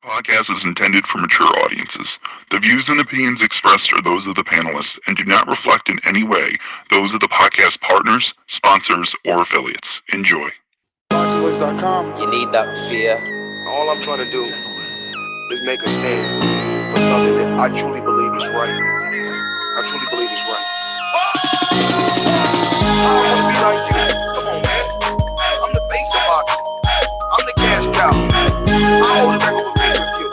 Podcast is intended for mature audiences. The views and opinions expressed are those of the panelists and do not reflect in any way those of the podcast partners, sponsors, or affiliates. Enjoy. ThaBoxingvoice.com. You need that fear. All I'm trying to do is make a stand for something that I truly believe is right. I truly believe is right. I want to be like you. Come on, man. I'm the face of boxing. I'm the cash cow. I hold the record with pay-per-view.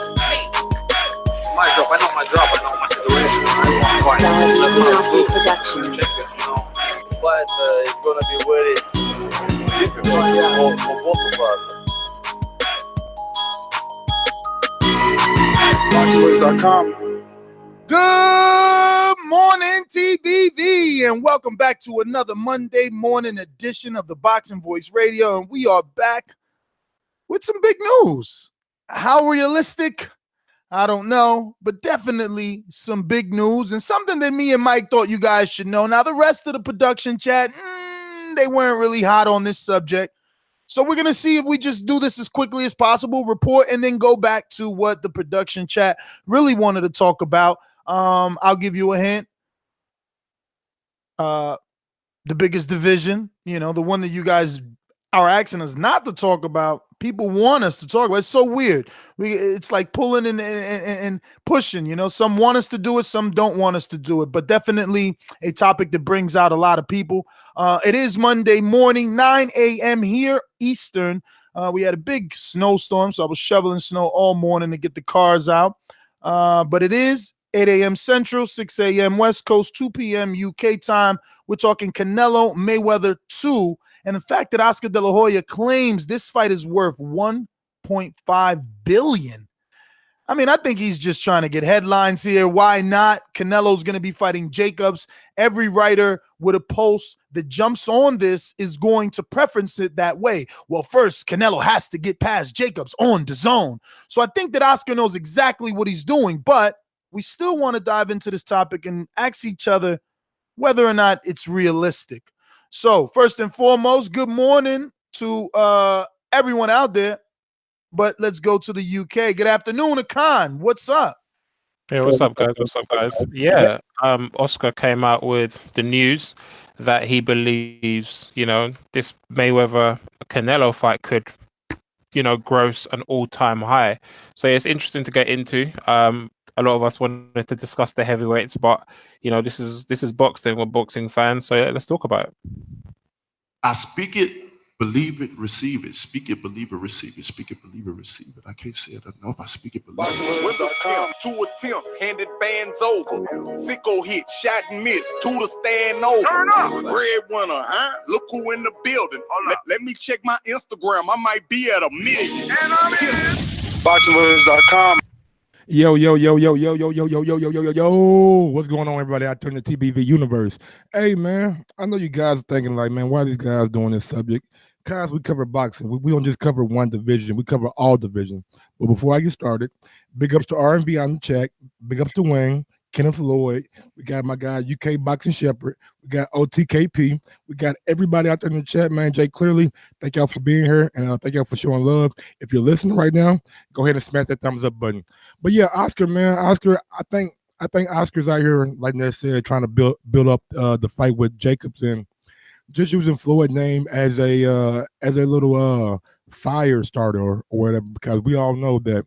My job, I know my job, I know my situation. I want to fight. That's my production. But it's gonna be very difficult for both of us. ThaBoxingvoice.com. Good morning, TBV, and welcome back to another Monday morning edition of the Boxing Voice Radio. And we are back with some big news. How realistic? I don't know, but definitely some big news and something that me and Mike thought you guys should know. Now, the rest of the production chat, they weren't really hot on this subject. So we're going to see if we just do this as quickly as possible, report, and then go back to what the production chat really wanted to talk about. I'll give you a hint. The biggest division, the one that you guys are asking us not to talk about, people want us to talk about. It's so weird. It's like pulling and pushing, some want us to do it, some don't want us to do it, but definitely a topic that brings out a lot of people. It is Monday morning, 9 a.m. here, Eastern. We had a big snowstorm, so I was shoveling snow all morning to get the cars out. But it is 8 a.m. Central, 6 a.m. West Coast, 2 p.m. UK time. We're talking Canelo Mayweather 2. And the fact that Oscar De La Hoya claims this fight is worth $1.5 billion. I mean, I think he's just trying to get headlines here. Why not? Canelo's going to be fighting Jacobs. Every writer with a pulse that jumps on this is going to preference it that way. Well, first, Canelo has to get past Jacobs on Dazn. So I think that Oscar knows exactly what he's doing, but we still want to dive into this topic and ask each other whether or not it's realistic. So first and foremost, good morning to everyone out there, but let's go to the UK. Good afternoon, Akan. What's up? Yeah, what's up, guys? What's up, guys? Yeah, Oscar came out with the news that he believes, this Mayweather Canelo fight could, gross an all-time high. So it's interesting to get into. A lot of us wanted to discuss the heavyweights, but this is boxing. We're boxing fans, so yeah, let's talk about it. I speak it, believe it, receive it. Speak it, believe it, receive it. Speak it, believe it, receive it. I can't say it enough. I speak it, believe it. Windows down, 2 attempts, handed bands over. Sicko hit, shot and miss, 2 to stand over. Turn up. Breadwinner, huh? Look who in the building. Let me check my Instagram. I might be at 1 million. And I'm in. ThaBoxingvoice.com. Yo, what's going on, everybody out there in the TBV universe? Hey, man, I know you guys are thinking like, man, why are these guys doing this subject? Guys, we cover boxing. We don't just cover one division. We cover all divisions. But before I get started, big ups to R&B on the chat. Big ups to Wayne, Kenneth Lloyd. We got my guy, UK Boxing Shepherd. We got OTKP. We got everybody out there in the chat, man. Jay Clearly, thank y'all for being here, and thank y'all for showing love. If you're listening right now, go ahead and smash that thumbs up button. But yeah, Oscar, man, I think Oscar's out here, like Ned said, trying to build up the fight with Jacobs and just using Floyd's name as a little fire starter or whatever, because we all know that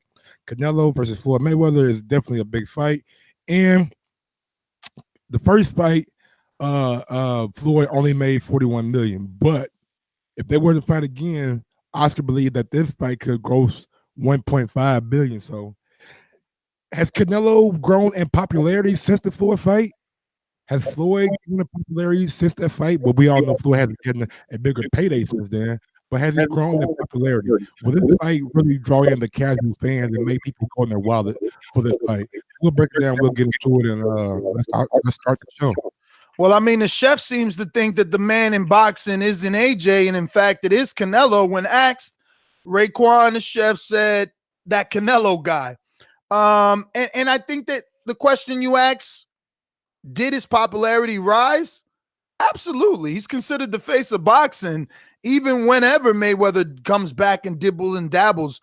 Canelo versus Floyd Mayweather is definitely a big fight. And the first fight, Floyd only made $41 million. But if they were to fight again, Oscar believed that this fight could gross $1.5 billion. So has Canelo grown in popularity since the Floyd fight? Has Floyd grown in popularity since that fight? But we all know Floyd hasn't gotten a bigger payday since then. But has he grown in popularity? Will this fight really draw in the casual fans and make people go in their wallet for this fight? We'll break it down. We'll get into it, and let's start the show. Well, I mean, the chef seems to think that the man in boxing isn't AJ, and in fact, it is Canelo. When asked, Raekwon, the chef, said that Canelo guy. And I think that the question you asked, did his popularity rise? Absolutely. He's considered the face of boxing, even whenever Mayweather comes back and dibbles and dabbles.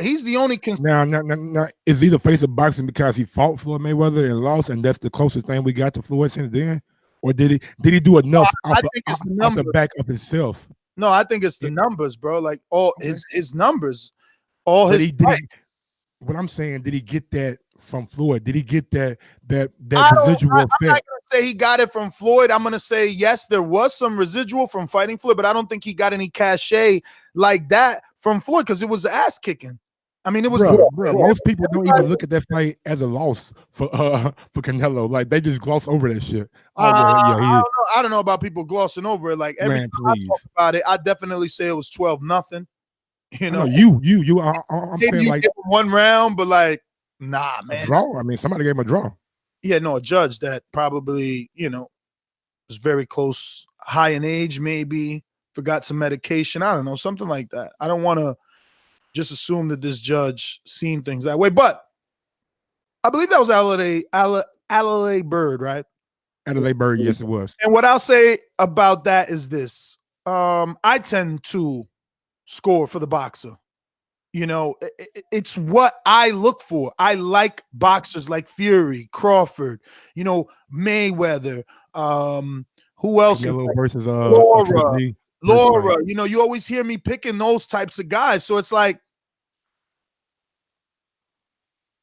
He's the only Now, is he the face of boxing because he fought Floyd Mayweather and lost, and that's the closest thing we got to Floyd since then? Or did he do enough I think it's the off the numbers. back of himself? No, I think it's the numbers, bro. Like all his numbers, all But his he did fights. what I'm saying, did he get that from Floyd? Did he get that I'm residual not effect? gonna say he got it from Floyd. I'm gonna say yes, there was some residual from fighting Floyd, but I don't think he got any cachet like that from Floyd because it was ass kicking. I mean, it was Bro, most people don't even look at that fight as a loss for Canelo. Like they just gloss over that shit. Oh well, yeah, I don't know about people glossing over it. Like every man, time I please. talk about it, I definitely say it was 12-0. You I know, know you. I'm maybe saying you like give him one round, but like, nah, a man. draw. I mean, somebody gave him a draw. Yeah, no, a judge that probably, was very close, high in age, maybe forgot some medication. I don't know, something like that. I don't want to just assume that this judge seen things that way, but I believe that was Adelaide Bird, right? Adelaide Bird, yes, it was. And what I'll say about that is this: I tend to score for the boxer. It's what I look for. I like boxers like Fury, Crawford, Mayweather. Who else? Canelo versus Laura. TMZ. Laura. You always hear me picking those types of guys. So it's like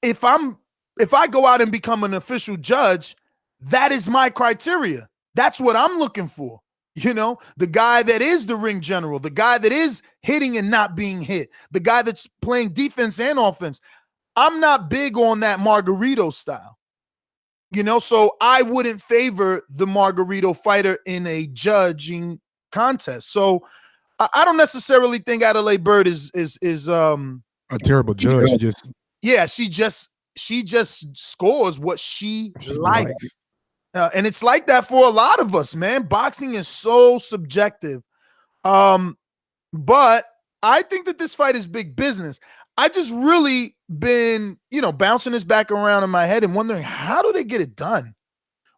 if I go out and become an official judge, that is my criteria. That's what I'm looking for. The guy that is the ring general, the guy that is hitting and not being hit, the guy that's playing defense and offense. I'm not big on that Margarito style, so I wouldn't favor the Margarito fighter in a judging contest. So I don't necessarily think Adelaide Bird is a terrible judge. She just scores what she likes. And it's like that for a lot of us, man. Boxing is so subjective. But I think that this fight is big business. I just really been, bouncing this back around in my head and wondering, how do they get it done?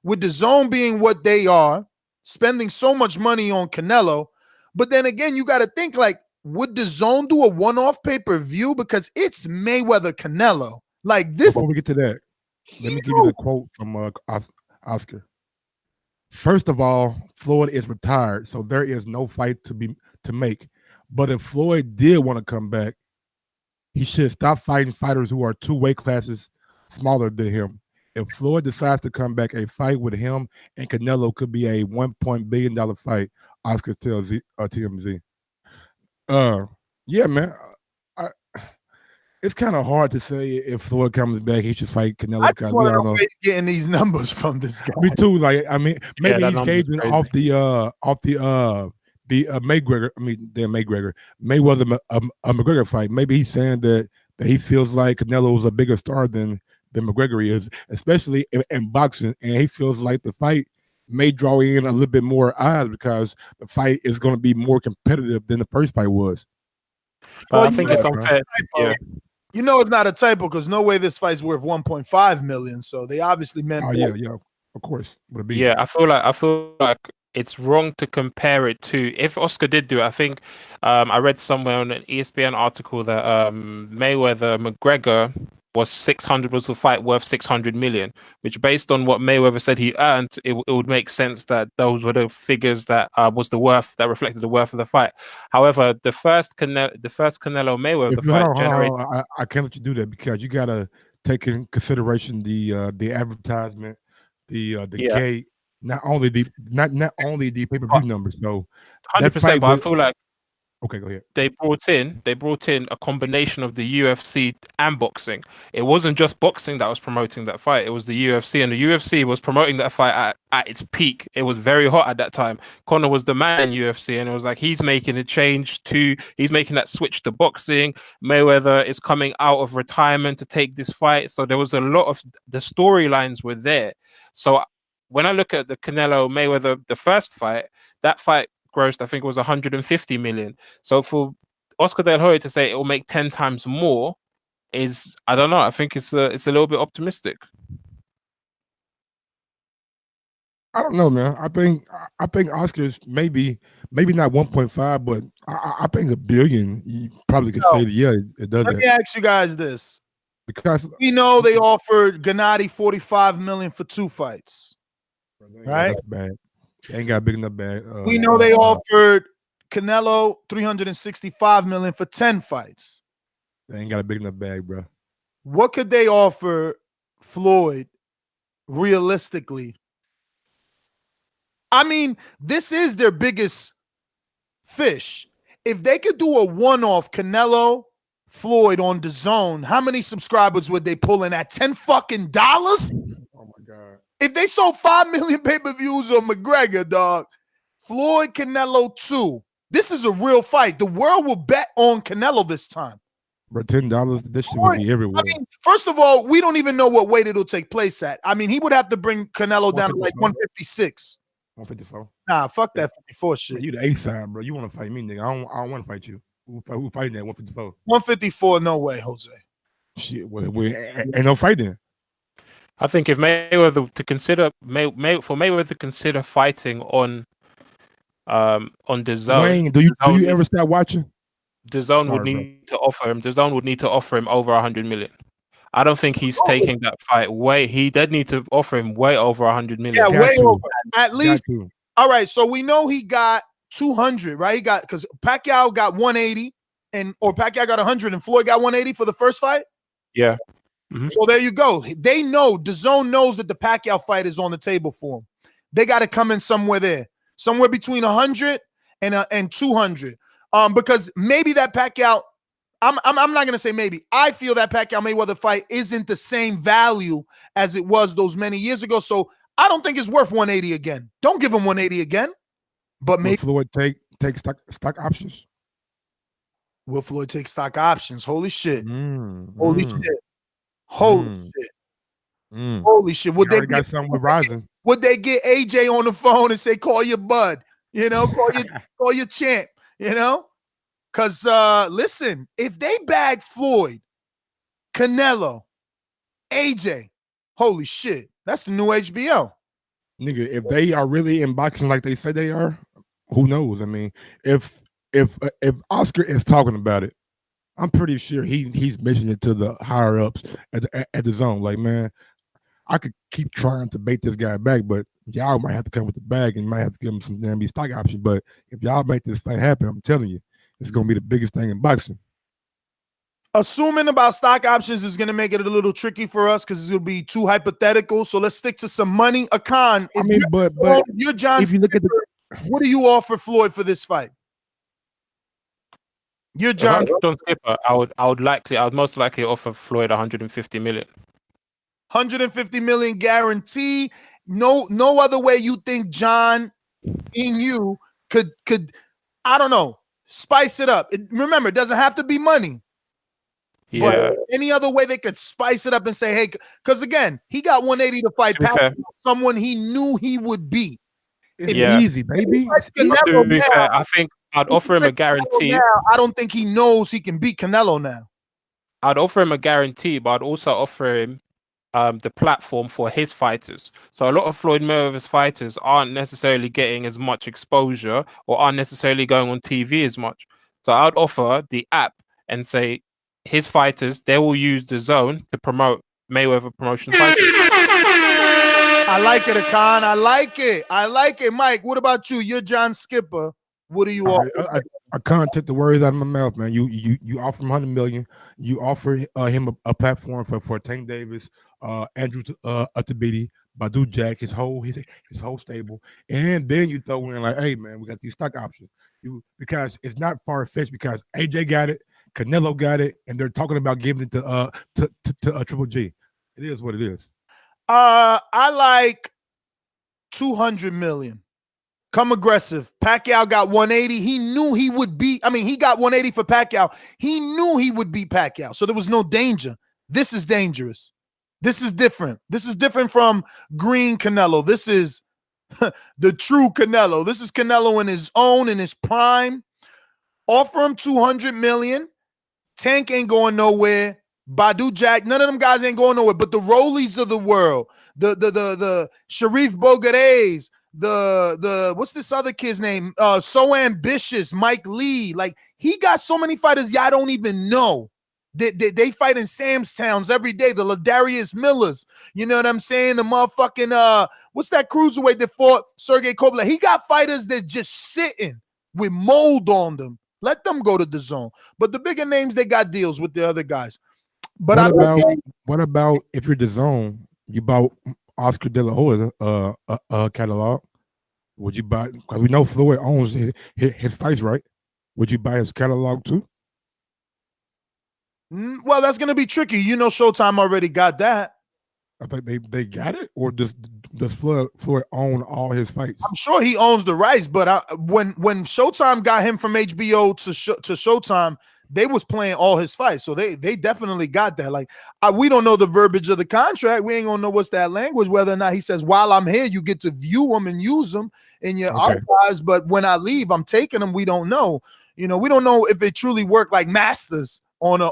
With Dazn being what they are, spending so much money on Canelo. But then again, you got to think like, would Dazn do a one-off pay-per-view? Because it's Mayweather Canelo. Like this. Before we get to that, let me give you the quote from Oscar. First of all, Floyd is retired, so there is no fight to make. But if Floyd did want to come back, he should stop fighting fighters who are 2 weight classes smaller than him. If Floyd decides to come back, a fight with him and Canelo could be a $1 billion fight. Oscar tells TMZ. Yeah, man. It's kind of hard to say if Floyd comes back, he should fight Canelo. I just want to know where you're getting these numbers from this guy. Me too. Like, I mean, maybe he's gauging off the Mayweather. I mean, Mayweather McGregor fight. Maybe he's saying that he feels like Canelo is a bigger star than McGregor is, especially in boxing, and he feels like the fight may draw in a little bit more eyes because the fight is going to be more competitive than the first fight was. But I think it's unfair. Yeah. It's not a typo because no way this fight's worth 1.5 million. So they obviously meant. Oh yeah, of course. Yeah, I feel like it's wrong to compare it to. If Oscar did do it, I think I read somewhere on an ESPN article that Mayweather McGregor was the fight worth 600 million, which based on what Mayweather said he earned, it would make sense that those were the figures that was the worth that reflected the worth of the fight. However, the first Canelo Mayweather fight generated. I can't let you do that because you gotta take in consideration the advertisement, the gate, not only the pay-per-view numbers. So 100%, but I feel like okay, go ahead. They brought in a combination of the UFC and boxing. It wasn't just boxing that was promoting that fight. It was the UFC, and the UFC was promoting that fight at its peak. It was very hot at that time. Conor was the man in UFC, and it was like he's making that switch to boxing. Mayweather is coming out of retirement to take this fight. So there was a lot of the storylines were there. So when I look at the Canelo Mayweather, the first fight, that fight grossed, I think it was 150 million. So for Oscar De La Hoya to say it will make 10 times more is, I don't know. I think it's a little bit optimistic. I don't know, man. I think Oscar's maybe maybe not 1.5, but I think $1 billion. You probably could say that, yeah, it does Let that. me ask you guys this. Because We know they offered Gennady $45 million for 2 fights. Right? that's bad. They ain't got a big enough bag. We know they offered Canelo $365 million for 10 fights. They ain't got a big enough bag, bro. What could they offer Floyd realistically? I mean, this is their biggest fish. If they could do a one-off Canelo Floyd on Dazn, how many subscribers would they pull in at $10 fucking? Oh my God. If they sold 5 million pay-per-views on McGregor, dog, Floyd Canelo 2. This is a real fight. The world will bet on Canelo this time. Bro, $10, this shit would be everywhere. I mean, first of all, we don't even know what weight it'll take place at. I mean, he would have to bring Canelo down to like 156. 154. Nah, fuck that 54 shit. Bro, you the A side, bro. You want to fight me, nigga? I don't want to fight you. Who fighting at 154? 154, no way, Jose. Shit, ain't no fight then. I think if Mayweather to consider for Mayweather to consider fighting on DAZN, Wayne, do you ever start watching? DAZN would need to offer him. DAZN would need to offer him over 100 million. I don't think he's taking that fight. He did need to offer him way over 100 million. Yeah, way over. At least. All right, so we know he got 200, right? He got, because Pacquiao got 180, or Pacquiao got 100, and Floyd got 180 for the first fight. Yeah. Mm-hmm. So there you go. They know, DAZN knows that the Pacquiao fight is on the table for him. They got to come in somewhere there, somewhere between 100 and 200. Because maybe that Pacquiao, I'm not gonna say maybe. I feel that Pacquiao Mayweather fight isn't the same value as it was those many years ago. So I don't think it's worth 180 again. Don't give him 180 again. But maybe Floyd take stock options. Will Floyd take stock options? Holy shit! Holy shit! Holy shit! Holy shit! Would they got something with Rising? Would they get AJ on the phone and say, "Call your bud"? You know, call your champ. You know. Because, listen, if they bag Floyd, Canelo, AJ, holy shit, that's the new HBO. Nigga, if they are really in boxing like they say they are, who knows? I mean, if Oscar is talking about it, I'm pretty sure he's mentioning it to the higher ups at the zone. Like, man, I could keep trying to bait this guy back, but y'all might have to come with the bag and might have to give him some damn stock options. But if y'all make this fight happen, I'm telling you, it's going to be the biggest thing in boxing. Assuming about stock options is going to make it a little tricky for us because it's going to be too hypothetical. So let's stick to some money. Akan, but you're John, if you look at what do you offer Floyd for this fight? You're John. If I'm John Skipper, I would most likely offer Floyd 150 million. 150 million guarantee. No other way you think John in you could I don't know, spice it up. Remember, it doesn't have to be money. Yeah. But any other way they could spice it up and say, hey, because again, he got 180 to fight someone he knew he would beat. It's easy, baby. To be fair, I think I'd offer him a guarantee. I don't think he knows he can beat Canelo now. I'd offer him a guarantee, but I'd also offer him the platform for his fighters. So a lot of Floyd Mayweather's fighters aren't necessarily getting as much exposure or aren't necessarily going on TV as much. So I'd offer the app and say his fighters, they will use DAZN to promote Mayweather promotion fighters. I like it, Akan. I like it. Mike, what about you? You're John Skipper. What do you offer? Akan took the words out of my mouth, man. You offer him 100 million. You offer him a platform for Tank Davis, Andrew Atabidi, Badu Jack, his whole stable, and then you throw in like, hey man, we got these stock options. Because it's not far fetched because AJ got it, Canelo got it, and they're talking about giving it to Triple G. It is what it is. I like 200 million. Come aggressive. Pacquiao got 180. He knew he would beat. I mean, he got 180 for Pacquiao. He knew he would beat Pacquiao, so there was no danger. This is dangerous. This is different. This is different from green Canelo. This is the true Canelo. This is Canelo in his own, in his prime. Offer him 200 million. Tank ain't going nowhere. Badu Jack, none of them guys ain't going nowhere. But the Rollies of the world, the Sharif Bogares, what's this other kid's name? So Ambitious, Mike Lee. Like he got so many fighters y'all don't even know. They fight in Sam's Towns every day. The Ladarius Millers, you know what I'm saying? The motherfucking what's that cruiserweight that fought Sergey Kovalev? He got fighters that just sitting with mold on them. Let them go to the zone. But the bigger names, they got deals with the other guys. But what about if you're the zone, you bought Oscar De La Hoya catalog? Would you buy? Because we know Floyd owns his fights, right? Would you buy his catalog too? Well, that's gonna be tricky. You know, Showtime already got that. I think they got it, or does Floyd own all his fights? I'm sure he owns the rights, but when Showtime got him from HBO to Showtime, they was playing all his fights, so they definitely got that. Like we don't know the verbiage of the contract. We ain't gonna know what's that language. Whether or not he says, "While I'm here, you get to view them and use them in your archives," but when I leave, I'm taking them. We don't know. You know, we don't know if it truly worked like Masters on an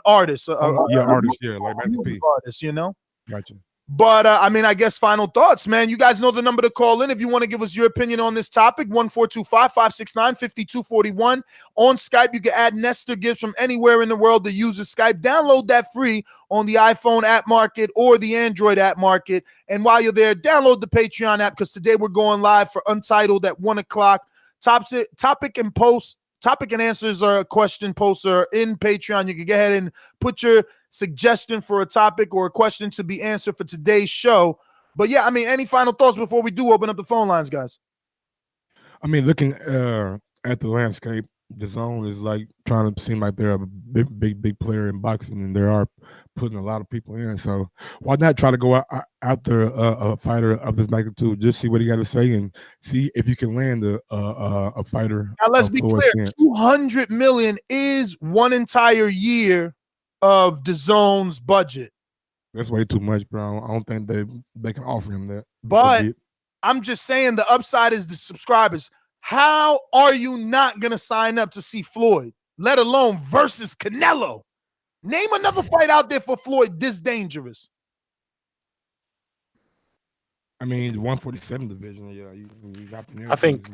artist. Artist, like Master P. Artist, you know. Gotcha. But I mean, I guess final thoughts, man. You guys know the number to call in if you want to give us your opinion on this topic. 1-425-569-5241. On Skype, you can add Nestor Gibbs from anywhere in the world that uses Skype. Download that free on the iPhone app market or the Android app market. And while you're there, download the Patreon app because today we're going live for Untitled at 1 o'clock. Topic and answers are a question poster in Patreon. You can go ahead and put your suggestion for a topic or a question to be answered for today's show. But yeah, I mean, any final thoughts before we do open up the phone lines, guys? I mean, looking at the landscape, the zone is like trying to seem like they're a big player in boxing, and they are putting a lot of people in. So why not try to go after a fighter of this magnitude? Just see what he got to say and see if you can land a fighter. Now let's be clear: $200 million is one entire year of the zone's budget. That's way too much, bro. I don't think they can offer him that. But I'm just saying the upside is the subscribers. How are you not going to sign up to see Floyd, let alone versus Canelo? Name another fight out there for Floyd this dangerous. I mean, the 147 division. Yeah, you got I think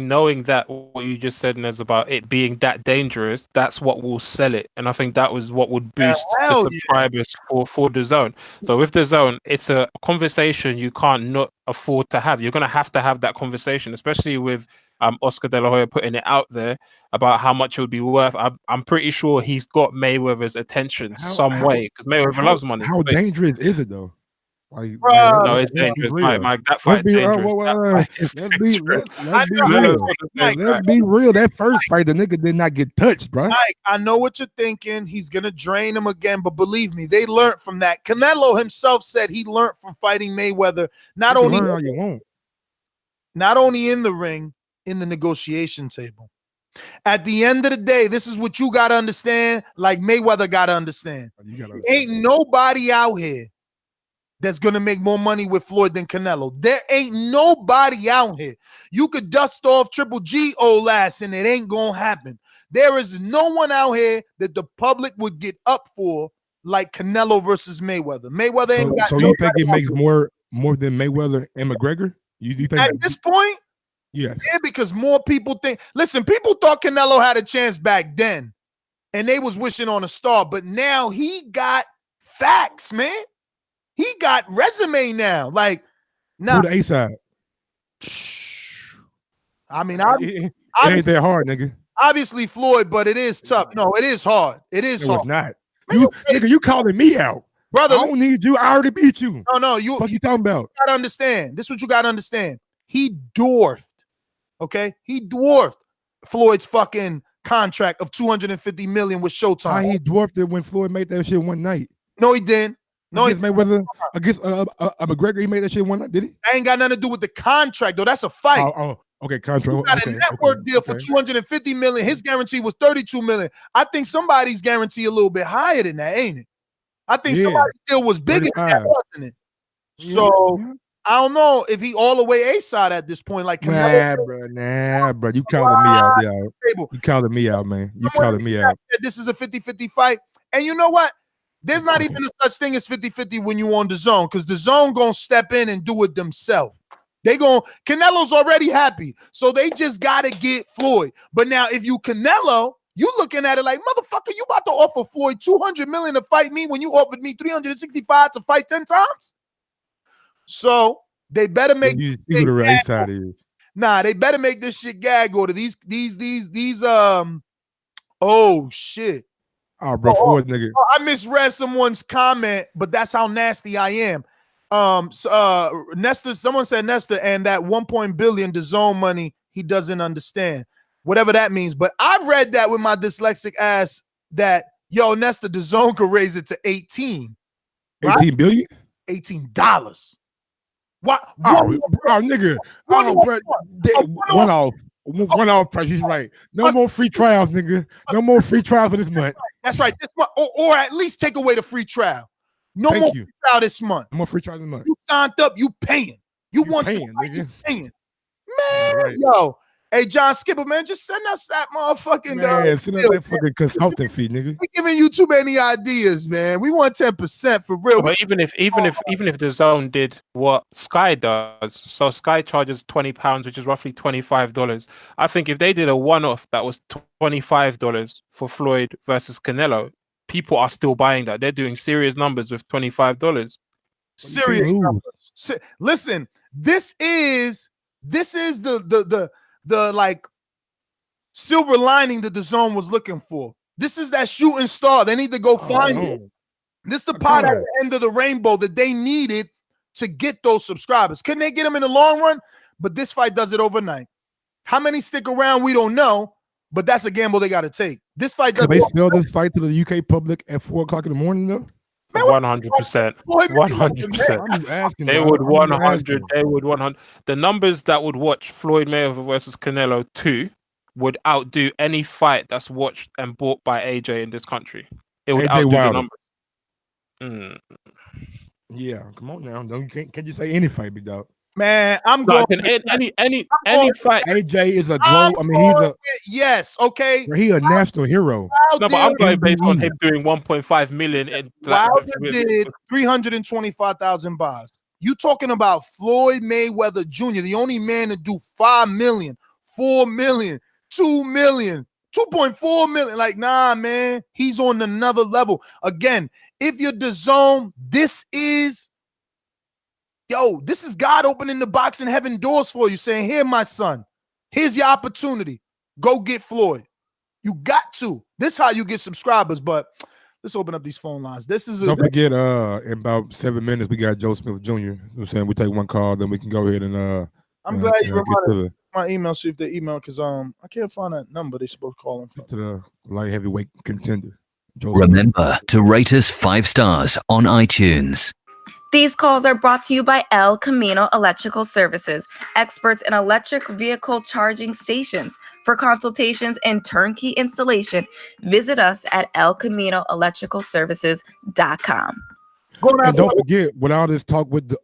knowing that what you just said is about it being that dangerous, that's what will sell it, and I think that was what would boost the subscribers for the zone. So with the zone, it's a conversation you can't not afford to have. You're gonna have to have that conversation, especially with Oscar De La Hoya putting it out there about how much it would be worth. I'm pretty sure he's got Mayweather's attention some way because Mayweather loves money. How dangerous is it though? Like, no, it's dangerous. Mike, that fight's dangerous. Let's be real. That first fight, the nigga did not get touched, bro. Mike, I know what you're thinking. He's going to drain him again, but believe me, they learned from that. Canelo himself said he learned from fighting Mayweather, not only in the ring, in the negotiation table. At the end of the day, this is what you got to understand, like Mayweather got to understand. Ain't nobody out here that's going to make more money with Floyd than Canelo. There ain't nobody out here. You could dust off Triple G old ass and it ain't going to happen. There is no one out here that the public would get up for like Canelo versus Mayweather. Mayweather ain't got. So you think it makes more than Mayweather and McGregor? You think at this point? Yeah, because more people think. Listen, people thought Canelo had a chance back then, and they was wishing on a star. But now he got facts, man. He got resume now. Like, now. Who the A side? I mean, it ain't that hard, nigga. Obviously, Floyd, but it is tough. No, it is hard. It is hard. It's not. You calling me out, brother? I don't need you. I already beat you. No, you. What you talking about? You gotta understand. This is what you gotta understand. He dwarfed. Okay, he dwarfed Floyd's fucking contract of $250 million with Showtime. He dwarfed it when Floyd made that shit one night. No, he didn't. No, against Mayweather, against McGregor, he made that shit one night, did he? That ain't got nothing to do with the contract, though. That's a fight. Okay, contract. You got a network deal for $250 million. His guarantee was $32 million. I think somebody's guarantee a little bit higher than that, ain't it? I think somebody's deal was bigger than that, wasn't it? So I don't know if he all the way A side at this point. Like, nah, bro. You calling me out, yo. You calling me out, man. You calling me out. This is a 50-50 fight. And you know what? There's not even a such thing as 50-50 when you on DAZN, because DAZN gonna step in and do it themselves. Canelo's already happy, so they just gotta get Floyd. But now, if you Canelo, you looking at it like, motherfucker, you about to offer Floyd $200 million to fight me when you offered me $365 to fight 10 times? So they better make you see who the race side is. Nah, they better make this shit gag order. These oh shit. Oh, bro, Floyd nigga. I misread someone's comment, but that's how nasty I am. Nesta, someone said Nesta, and that 1 billion DAZN money he doesn't understand, whatever that means. But I read that with my dyslexic ass that Nesta, DAZN could raise it to 18. Right? 18 billion? $18. What? Oh, nigga. One off price. He's right. No more free trials, nigga. No more free trials for this month. That's right. This month, or at least take away the free trial. No more free trial this month. No more free trials this month. You signed up, you paying. You want paying, nigga. You paying. Man, yo. Hey, John Skipper, man, just send us that motherfucking send us that fucking consulting fee, nigga. We're giving you too many ideas, man. We want 10% for real. But even if DAZN did what Sky does, so Sky charges £20, which is roughly $25. I think if they did a one-off that was $25 for Floyd versus Canelo, people are still buying that. They're doing serious numbers with $25. Serious numbers. Listen, this is the like silver lining that DAZN was looking for. This is that shooting star. They need to go find it. This is the pot at the end of the rainbow that they needed to get those subscribers. Couldn't they get them in the long run? But this fight does it overnight. How many stick around? We don't know, but that's a gamble they got to take. This fight does. They sell this fight to the UK public at 4 o'clock in the morning, though. 100%. 100%. They would 100. They would 100. The numbers that would watch Floyd Mayweather versus Canelo 2 would outdo any fight that's watched and bought by AJ in this country. It would outdo the numbers. Yeah, come on now. Can't you say any fight, big dog? Man, I'm going any fight. AJ is a glow. I mean, he's a yes. Okay, he a national hero. No, but I'm going based on him doing 1.5 million. Wilder did 325,000 buys. You talking about Floyd Mayweather Jr., the only man to do 5 million, 4 million, 2 million, 2.4 million. Like, nah, man, he's on another level. Again, if you're DAZN, this is God opening the boxing heaven doors for you, saying, here, my son, here's your opportunity. Go get Floyd. You got to. This is how you get subscribers, but let's open up these phone lines. Don't forget, in about 7 minutes, we got Joe Smith Jr. You know what I'm saying? We take one call, then we can go ahead and I'm glad you reminded my email, see if they email, because I can't find that number they supposed to call him from. To the light heavyweight contender. Remember to rate us 5 stars on iTunes. These calls are brought to you by El Camino Electrical Services, experts in electric vehicle charging stations. For consultations and turnkey installation, visit us at elcaminoelectricalservices.com. And don't forget, with all this talk with the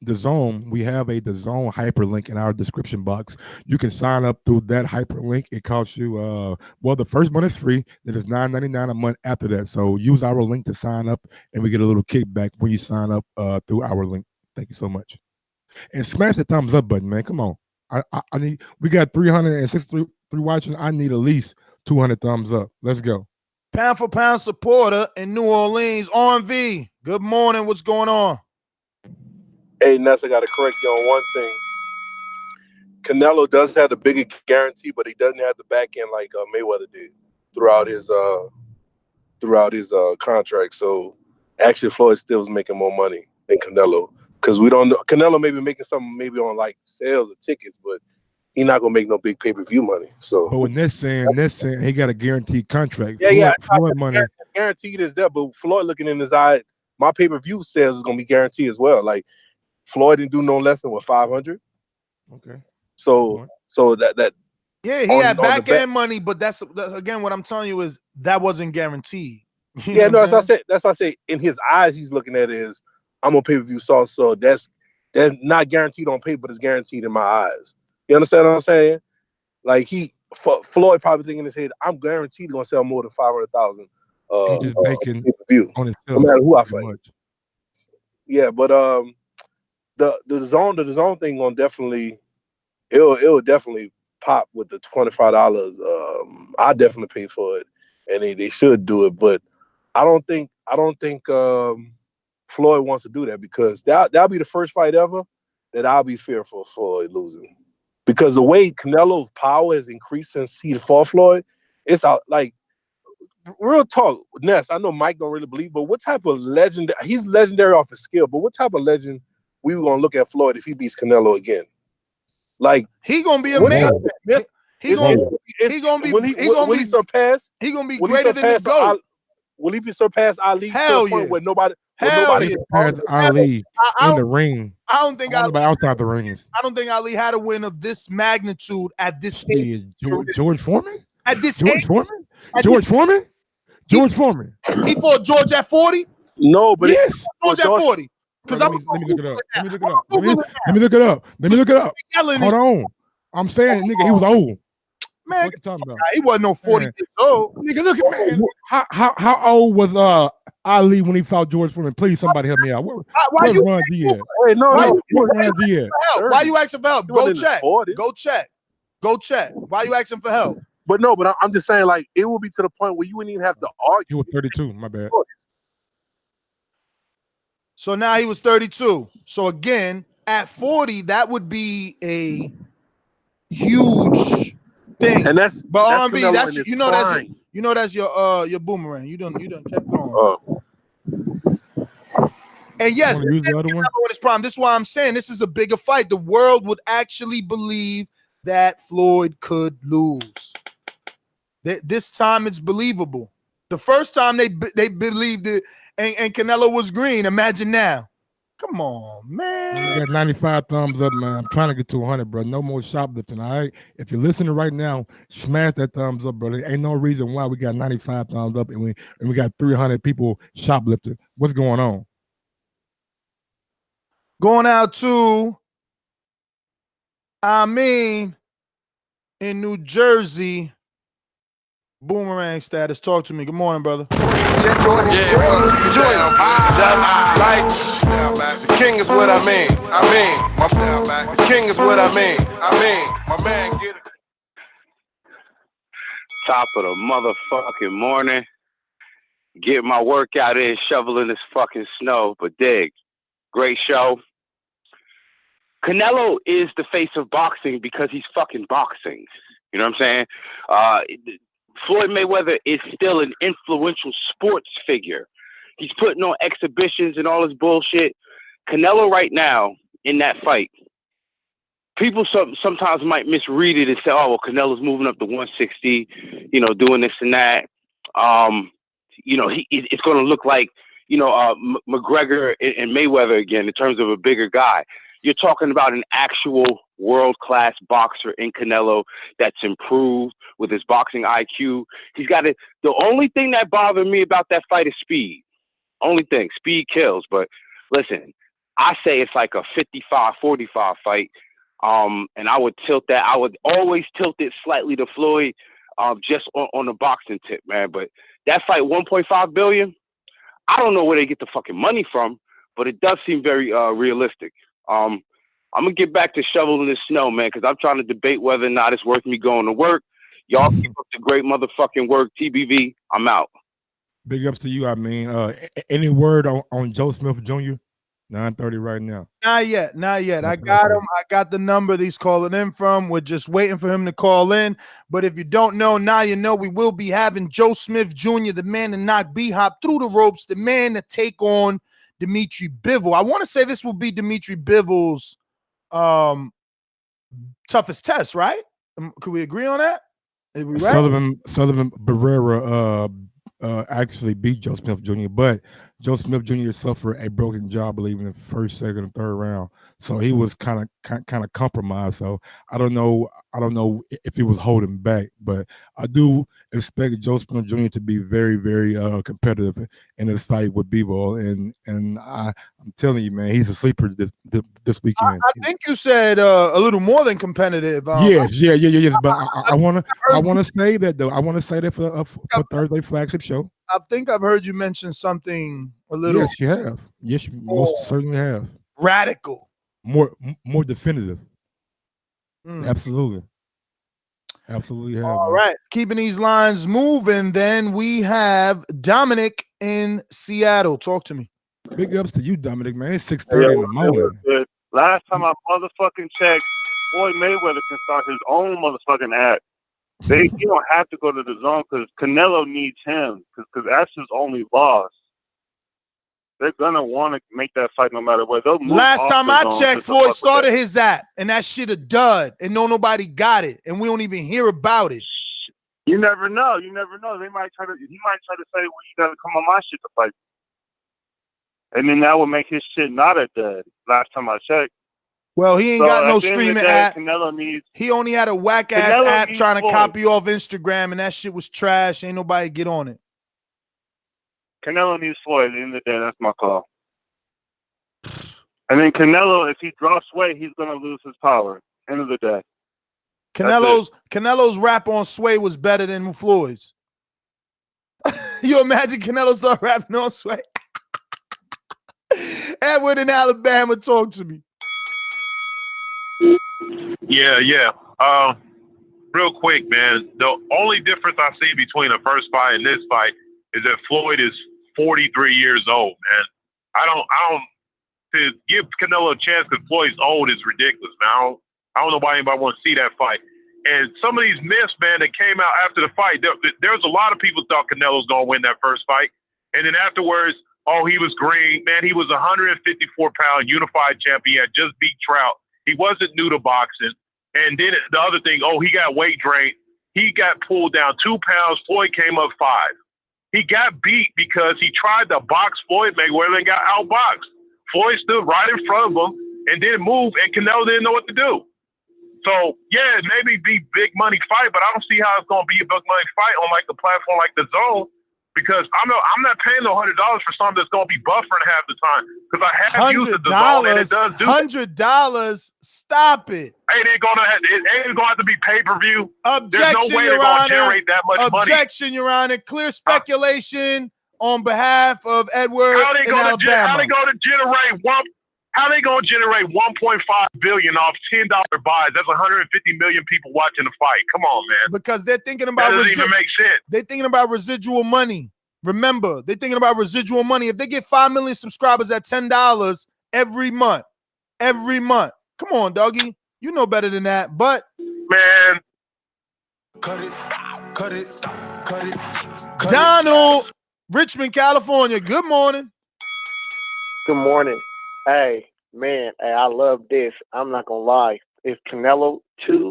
DAZN, we have a DAZN hyperlink in our description box. You can sign up through that hyperlink. It costs you, the first month is free. Then it's $9.99 a month after that. So use our link to sign up, and we get a little kickback when you sign up through our link. Thank you so much. And smash the thumbs up button, man. Come on. I need. We got 363 watching. I need at least 200 thumbs up. Let's go. Pound for pound supporter in New Orleans, RV. Good morning. What's going on? Hey, Ness, I got to correct you on one thing. Canelo does have the bigger guarantee, but he doesn't have the back end like Mayweather did throughout his contract. So actually, Floyd still is making more money than Canelo, because we don't know. Canelo may be making something maybe on like sales of tickets, but he's not gonna make no big pay-per-view money. So, but when they're saying he got a guaranteed contract. Yeah, Floyd money guaranteed is there, but Floyd looking in his eye, my pay-per-view sales is gonna be guaranteed as well. Like Floyd didn't do no less than 500. Okay. So that yeah, he had back end money, but that's again what I'm telling you is that wasn't guaranteed. Yeah, no, that's what I say. In his eyes, he's looking at it as I'm on pay-per-view sauce, so that's not guaranteed on paper, but it's guaranteed in my eyes. You understand what I'm saying? Like Floyd probably thinking in his head, I'm guaranteed gonna sell more than 500,000 just making pay-per-view, on no himself. matter who I pretty fight. much. Yeah, but the zone thing gonna definitely it'll definitely pop with the $25. I definitely pay for it, and they should do it. But I don't think Floyd wants to do that, because that'll be the first fight ever that I'll be fearful of Floyd losing, because the way Canelo's power has increased since he fought Floyd, it's out like. Real talk, Ness. I know Mike don't really believe, but what type of legend? He's legendary off the skill, but what type of legend we were gonna look at Floyd if he beats Canelo again? Like he gonna be what's amazing. the- He gonna be will he surpass? He gonna be Will he greater than the surpass? GOAT. Will he surpass Ali to Hell the point yeah. where nobody? Hell He yeah. surpassed Ali in the ring. I don't think I don't know about outside the rings. I don't think Ali had a win of this magnitude at this stage. George Foreman? At this George age, Foreman? at George this- Foreman? George Foreman. He fought George at 40? No, but Yes. George at 40. Because Let me look it up. Let me look it up. Let me look it up. Let me look it up. Hold on. I'm saying, nigga, he was old. Man, what you talking about? he wasn't no 40 years old. Nigga, look at man. How old was Ali when he fought George Foreman? Please, somebody help me out. Where's Ron G at? Hey, no, Where's Ron G at? Why you asking for help? He Go wasn't in his check. 40s. Go check. Why you asking for help? But no, but I'm just saying, like, it will be to the point where you wouldn't even have to argue. He was 32. My bad. So now he was 32. So again, at 40, that would be a huge thing. And that's but that's R&B, Canelo that's in his you know that's prime. your boomerang. You done kept going. And yes, use the other one? in his prime. This is why I'm saying this is a bigger fight. The world would actually believe that Floyd could lose. This time it's believable. The first time they believed it, and Canelo was green. Imagine now. Come on, man. You got 95 thumbs up, man. I'm trying to get to 100, bro. No more shoplifting, all right? If you're listening right now, smash that thumbs up, bro. There ain't no reason why we got 95 thumbs up and we got 300 people shoplifting. What's going on? Going out to, in New Jersey. Boomerang status. Talk to me. Good morning, brother. The king is what I mean. The king is what I mean. My man get it. Top of the motherfucking morning. Get my workout in, shoveling this fucking snow. But dig, great show. Canelo is the face of boxing because he's fucking boxing. You know what I'm saying? Floyd Mayweather is still an influential sports figure. He's putting on exhibitions and all this bullshit. Canelo right now in that fight, people sometimes might misread it and say, oh, well, Canelo's moving up to 160, doing this and that. It's going to look like, McGregor and Mayweather again in terms of a bigger guy. You're talking about an actual world-class boxer in Canelo that's improved with his boxing IQ. He's got it. The only thing that bothered me about that fight is speed. Only thing, speed kills. But listen, I say it's like a 55-45 fight. And I would tilt that. I would always tilt it slightly to Floyd, just on the boxing tip, man. But that fight, 1.5 billion, I don't know where they get the fucking money from, but it does seem very realistic. I'm going to get back to shoveling this snow, man, because I'm trying to debate whether or not it's worth me going to work. Y'all keep up the great motherfucking work. TBV, I'm out. Big ups to you, any word on Joe Smith Jr.? 9:30 right now. Not yet. I got him. I got the number that he's calling in from. We're just waiting for him to call in. But if you don't know, now you know we will be having Joe Smith Jr., the man to knock B-Hop through the ropes, the man to take on Dimitri Bivol. I want to say this will be Dimitri Bivol's toughest test, right? Could we agree on that? Are we right? Sullivan Barrera actually beat Joe Smith Jr., but Joe Smith Jr. suffered a broken jaw, I believe, in the first, second, and third round. So he was kind of compromised. So I don't know if he was holding back, but I do expect Joe Smith Jr. to be very, very competitive in this fight with Bivol. And I'm telling you, man, he's a sleeper this weekend. I think you said a little more than competitive. Yes. But I want to say that though. I want to say that for Thursday flagship show. I think I've heard you mention something a little Yes, you have. Yes, you most certainly have. radical. More definitive. Mm. Absolutely. Absolutely have. All Man. right, keeping these lines moving. Then we have Dominic in Seattle. Talk to me. Big ups to you, Dominic, man. It's 6:30 in the morning. Last time I motherfucking checked, Floyd Mayweather can start his own motherfucking act. You don't have to go to the zone because Canelo needs him because that's his only loss. They're gonna want to make that fight no matter what. Last time I checked, Floyd started his act, and that shit a dud, and nobody got it, and we don't even hear about it. You never know. You never know. He might try to say, "Well, you gotta come on my shit to fight," and then that would make his shit not a dud. Last time I checked. Well, he ain't got no streaming app. Canelo needs. He only had a whack ass app trying to copy off Instagram, and that shit was trash. Ain't nobody get on it. Canelo needs Floyd at the end of the day. That's my call. And then Canelo, if he drops weight, he's gonna lose his power. End of the day. Canelo's rap on Sway was better than Floyd's. You imagine Canelo start rapping on Sway? Edward in Alabama, talk to me. Yeah. Real quick, man. The only difference I see between the first fight and this fight is that Floyd is 43 years old, man. I don't to give Canelo a chance because Floyd's old is ridiculous, man. I don't know why anybody wants to see that fight. And some of these myths, man, that came out after the fight, there was a lot of people thought Canelo was going to win that first fight. And then afterwards, he was green. Man, he was a 154-pound unified champion. He had just beat Trout. He wasn't new to boxing. And then the other thing, he got weight drained. He got pulled down 2 pounds. Floyd came up 5. He got beat because he tried to box Floyd Mayweather and got outboxed. Floyd stood right in front of him and didn't move, and Canelo didn't know what to do. So, yeah, it maybe be big money fight, but I don't see how it's going to be a big money fight on like a platform like the Zone because I'm not paying no $100 for something that's going to be buffering half the time because I have used the Zone and it does do $100. Stop it. It ain't gonna have to be pay-per-view. Objection, There's no way Your they're gonna Honor. generate that much money. Objection, Your Honor. Clear speculation on behalf of Edward in Alabama. How they gonna generate 1.5 billion off $10 buys? That's 150 million people watching the fight. Come on, man. Because they're thinking about that doesn't even make sense. They're thinking about residual money. Remember, they're thinking about residual money. If they get 5 million subscribers at $10 every month. Come on, doggy. You know better than that. But man, cut it. Donald, Richmond, California. Good morning. Good morning. Hey, man, I love this. I'm not gonna lie. If Canelo and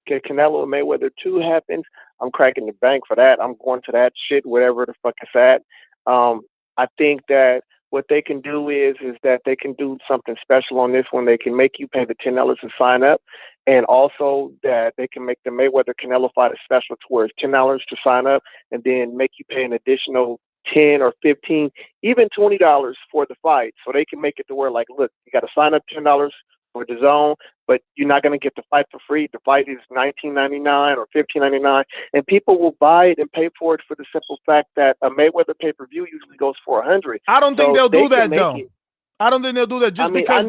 Mayweather 2 happens, I'm cracking the bank for that. I'm going to that shit, whatever the fuck it's at. I think that what they can do is that they can do something special on this one. They can make you pay the $10 to sign up, and also that they can make the Mayweather Canelo fight a special to where it's $10 to sign up, and then make you pay an additional 10 or 15, even $20 for the fight. So they can make it to where, like, look, you got to sign up $10 for the Zone, but you're not going to get the fight for free. The fight is $19.99 or $15.99, and people will buy it and pay for it for the simple fact that a Mayweather pay-per-view usually goes for $100. I don't think they'll do that though. I don't think they'll do that just because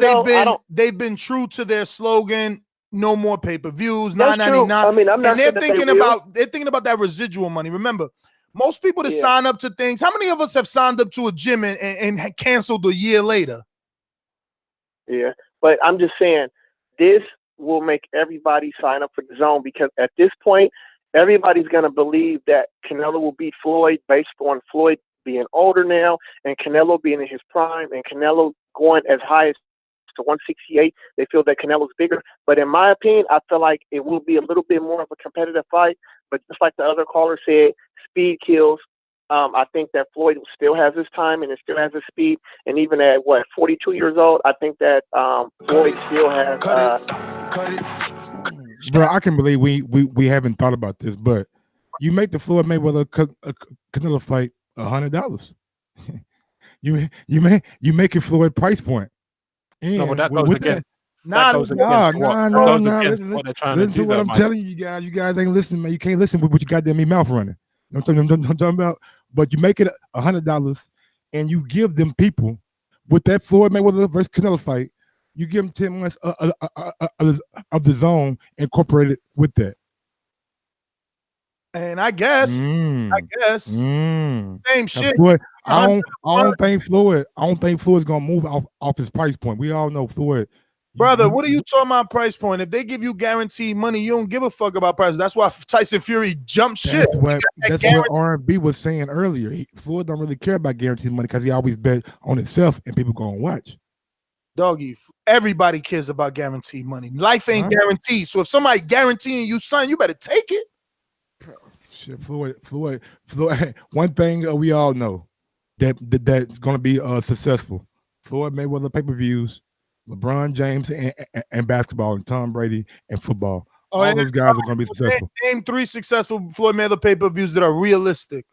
they've been true to their slogan. No more pay-per-views, $9.99. I mean, I'm not and they're thinking about that residual money. Remember, most people that sign up to things. How many of us have signed up to a gym and canceled a year later? Yeah, but I'm just saying this will make everybody sign up for the Zone because at this point, everybody's going to believe that Canelo will beat Floyd based on Floyd being older now and Canelo being in his prime and Canelo going as high as to 168. They feel that Canelo's bigger. But in my opinion, I feel like it will be a little bit more of a competitive fight. But just like the other caller said, speed kills. I think that Floyd still has his time and it still has his speed. And even at 42 years old, I think that Floyd still has. Bro, I can believe we haven't thought about this, but you make the Floyd Mayweather Canelo fight $100. you make it Floyd price point. And no, but that goes against. Listen to what I'm telling you guys. You guys ain't listening, man. You can't listen with your goddamn mouth running. I'm talking about. but you make it $100 and you give them people with that Floyd Mayweather versus Canelo fight. You give them 10 months of the zone incorporated with that. And I guess same shit. Floyd, I don't think Floyd's gonna move off his price point. We all know Floyd. Brother, what are you talking about price point? If they give you guaranteed money, you don't give a fuck about price. That's why Tyson Fury jumped shit. That's what R&B was saying earlier. Floyd don't really care about guaranteed money because he always bet on himself and people gonna watch. Doggy, everybody cares about guaranteed money. Life ain't guaranteed. So if somebody guaranteeing you something, you better take it. Shit, Floyd. One thing we all know that's gonna be successful. Floyd Mayweather pay-per-views, LeBron James and basketball, and Tom Brady and football. All those guys are gonna be successful. Name 3 successful Floyd Mayweather pay-per-views that are realistic.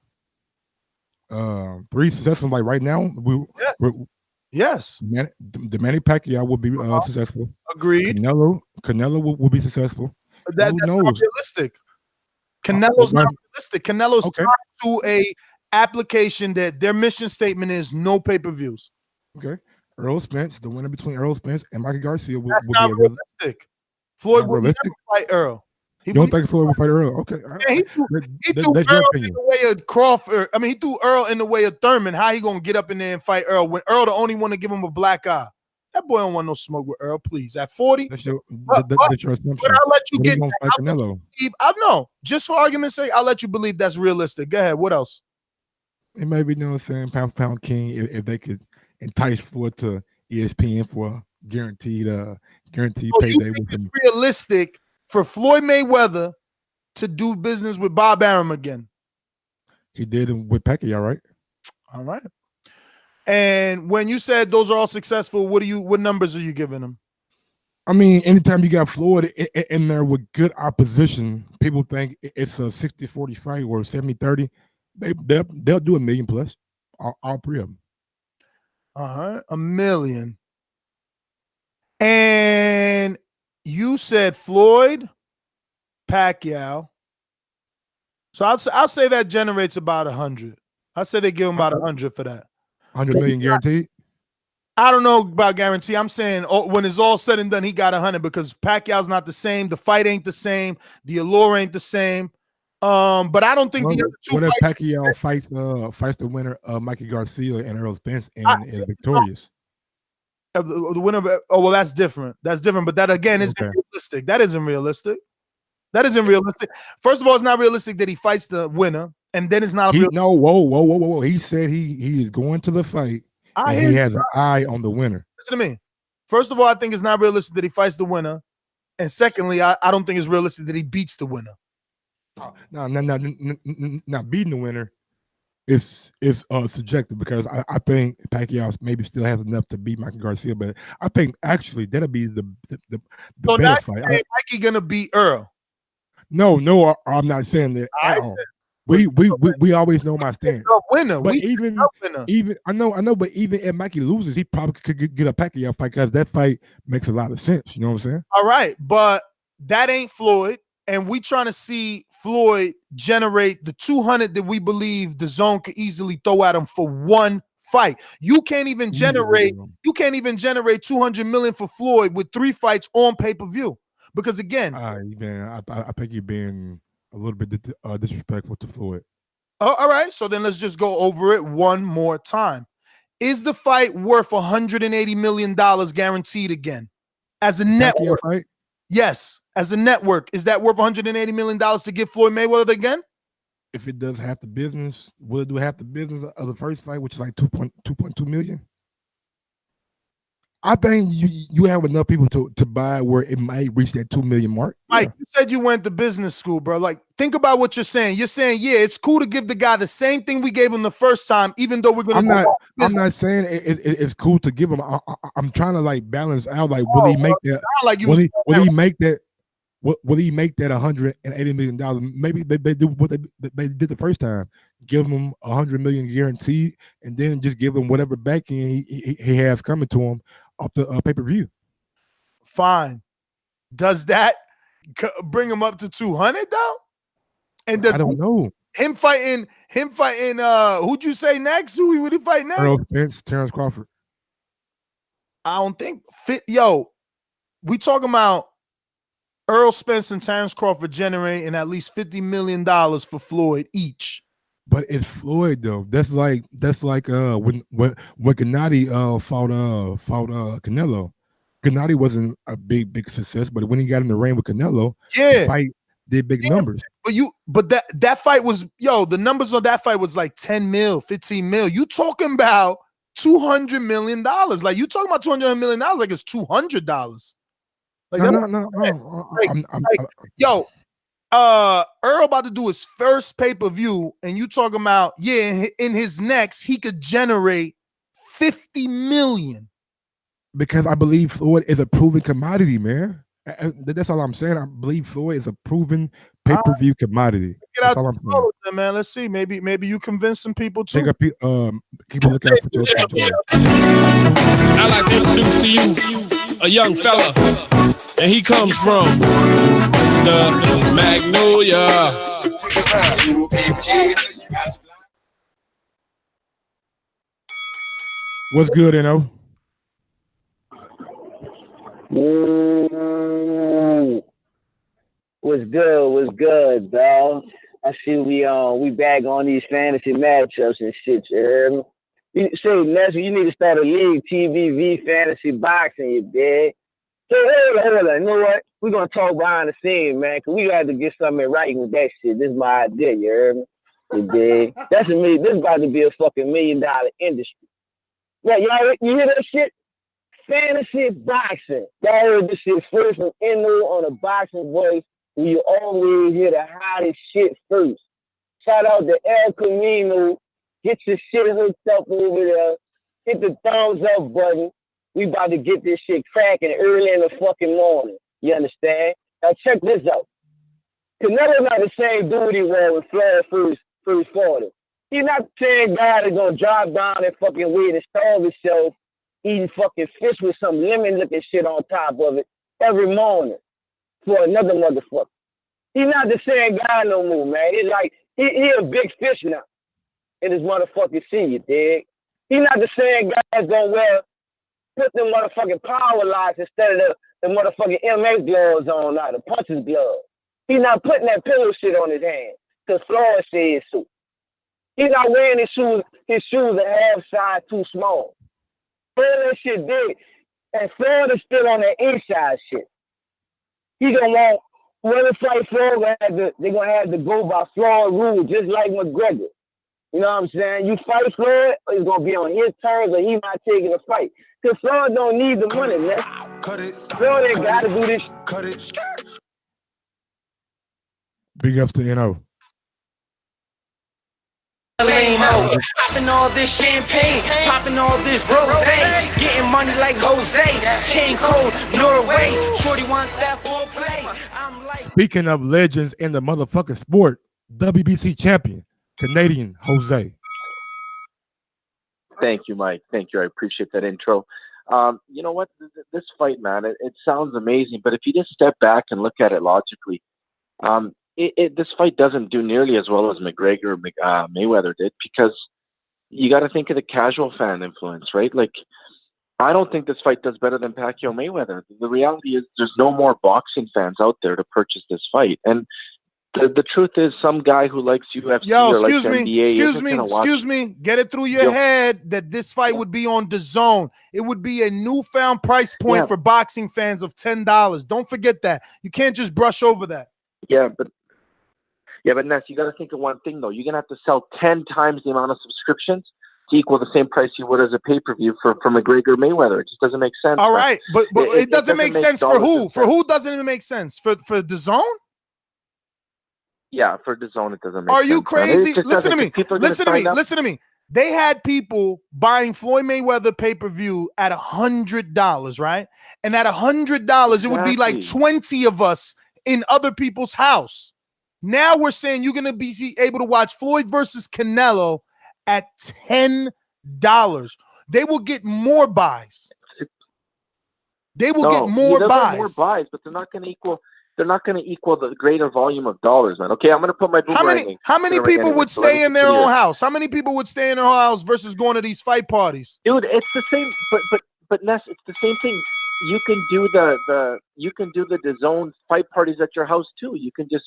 3 successful like right now. Yes. The Manny Pacquiao will be successful. Agreed. Canelo will be successful. That's not realistic. Canelo's not realistic. Canelo's tied to a application that their mission statement is no pay-per-views. Okay. Earl Spence, the winner between Earl Spence and Mikey Garcia will not be realistic. Floyd will never fight Earl. You don't think Floyd will fight Earl? Okay. Yeah, he threw Earl in the way of Crawford. I mean, he threw Earl in the way of Thurman. How he gonna get up in there and fight Earl when Earl the only one to give him a black eye? That boy don't want no smoke with Earl, please. At 40, that's your assumption. But I'll let you But get. he gonna fight Canelo. I know. Just for argument's sake, I'll let you believe that's realistic. Go ahead. What else? It may be, you know what I'm saying, pound for pound king if they could entice Floyd to ESPN for a guaranteed payday You think with him. it's realistic for Floyd Mayweather to do business with Bob Arum again? He did it with Pacquiao, right? All right. And when you said those are all successful, what numbers are you giving them? I mean, anytime you got Floyd in there with good opposition, people think it's a 60-40 fight or 70-30. They'll do $1 million plus. All 3 of them. All right, $1 million. And you said Floyd, Pacquiao. So I'll say that generates about 100. I'll say they give him about 100 for that. 100 million guaranteed? I don't know about guarantee. I'm saying when it's all said and done, he got 100 because Pacquiao's not the same. The fight ain't the same. The allure ain't the same. But I don't think the other 2 what if fights. Pacquiao fights the winner of Mikey Garcia and Earl Spence and is victorious? The winner of, well, that's different. That's different. But that again isn't realistic. That isn't realistic. That isn't realistic. First of all, it's not realistic that he fights the winner, and then it's not real. No, whoa. He said he is going to the fight and he has an eye on the winner. Listen to me. First of all, I think it's not realistic that he fights the winner. And secondly, I don't think it's realistic that he beats the winner. No, beating the winner is subjective because I think Pacquiao maybe still has enough to beat Mikey Garcia, but I think actually that'll be the so better fight. Mikey gonna beat Earl? No, I'm not saying that at all. We always know my stance. Winner, but even I know, but even if Mikey loses, he probably could get a Pacquiao fight because that fight makes a lot of sense. You know what I'm saying? All right, but that ain't Floyd, and we trying to see Floyd generate the 200 that we believe the zone could easily throw at him for one fight. You can't even generate 200 million for Floyd with 3 fights on pay-per-view. Because again, I think you're being a little bit disrespectful to Floyd. Oh, all right. So then let's just go over it one more time. Is the fight worth $180 million guaranteed again? As a network? Fight? Yes. As a network, is that worth $180 million to give Floyd Mayweather again? If it does half the business, will it do half the business of the first fight, which is like 2.2 million? I think you have enough people to buy where it might reach that 2 million mark. Mike, you said you went to business school, bro. Like, think about what you're saying. You're saying, yeah, it's cool to give the guy the same thing we gave him the first time, even though we're going to. I'm not saying it's cool to give him. I'm trying to like balance out. Like, will he make that? Will he make that? Will he make that $180 million? Maybe they do what they did the first time. Give him $100 million guaranteed, and then just give him whatever back end he has coming to him off the pay-per-view. Fine. Does that bring him up to 200 though? And I don't know. him fighting. Who'd you say next? Who would he fight next? Earl Spence, Terrence Crawford. I don't think Yo, we talking about Earl Spence and Terrence Crawford generating at least $50 million for Floyd each. But it's Floyd though. That's like when Gennady fought Canelo. Gennady wasn't a big success, but when he got in the ring with Canelo, the fight did big numbers. But that fight was, the numbers on that fight was like 10 mil, 15 mil. You talking about $200 million. Like you talking about $200 million like it's $200. Like Earl about to do his first pay-per-view, and you talking about, in his next, he could generate $50 million. Because I believe Floyd is a proven commodity, man. That's all I'm saying. I believe Floyd is a proven pay-per-view commodity. That's all I'm saying. Man, let's see. Maybe you convince some people too. Keep a lookout for those. I'd like to introduce to you a young fella, and he comes from the Magnolia. What's good, Eno? What's good, dog? I see we back on these fantasy matchups and shit. You say, Nessie, you need to start a league, TVV fantasy boxing, you dig? So hold on. You know what? We're gonna talk behind the scenes, man, because we got to get something in writing with that shit. This is my idea, you heard me? You dig? This is about to be a fucking $1 million industry. Yeah, you hear that shit? Fantasy boxing. Y'all heard this shit first from Eno on the Boxing Voice. You always hear the hottest shit first. Shout out to El Camino. Get your shit hooked up over there. Hit the thumbs up button. We about to get this shit cracking early in the fucking morning. You understand? Now check this out. Canelo not the same dude he was when Floyd first fought him. He's not the same guy that's gonna drop down and fucking weed and starve himself eating fucking fish with some lemon-looking shit on top of it every morning for another motherfucker. He's not the same guy no more, man. It's like, he a big fish now in his motherfucking sea, you dig? He's not the same guy that's gonna put them motherfucking power locks instead of the motherfucking MMA gloves on now, the puncher's gloves. He's not putting that pillow shit on his hand because Floyd says so. He's not wearing his shoes a half size too small. All that shit big. And Floyd is still on that inside shit. He gonna want, whoever fight Floyd, they're gonna have to go by Floyd rule, just like McGregor. You know what I'm saying? You fight Floyd, it's gonna be on his terms, or he not taking a fight. Cause Floyd don't need the money, man. Floyd ain't gotta do this. Cut it. Big ups to Eno. Popping all this champagne, popping all this rosé, getting money like Jose, chain code, Norway, shorty wants that full play. I'm like, Speaking of legends in the motherfucking sport, WBC champion, Canadian Jose. Thank you, Mike. Thank you. I appreciate that intro. You know what? This fight, man, it sounds amazing, but if you just step back and look at it logically, this fight doesn't do nearly as well as McGregor or Mayweather did, because you got to think of the casual fan influence, right? Like, I don't think this fight does better than Pacquiao Mayweather. The reality is there's no more boxing fans out there to purchase this fight. And the truth is, some guy who likes UFC or likes NBA excuse me, get it through your head that this fight would be on Dazn. It would be a newfound price point for boxing fans of $10. Don't forget that. You can't just brush over that. But Ness, you got to think of one thing though. You're gonna have to sell 10 times the amount of subscriptions to equal the same price you would as a pay-per-view for McGregor Mayweather. It just doesn't make sense. All right, but it doesn't make sense for who? For who doesn't it make sense? For Dazn? Yeah, for Dazn it doesn't make sense. Are you crazy? Listen to me. They had people buying Floyd Mayweather pay-per-view at $100, right? And at $100, it would be like 20 of us in other people's house. Now we're saying you're going to be able to watch Floyd versus Canelo at $10. They will get more buys. They will get more buys. More buys, but they're not going to equal they're not going to equal the greater volume of dollars, man. Okay, I'm going to put my boomerang in. How many people would stay in their own house? How many people would stay in their own house versus going to these fight parties? Dude, it's the same, but Ness, it's the same thing. You can do the DAZN fight parties at your house too. You can just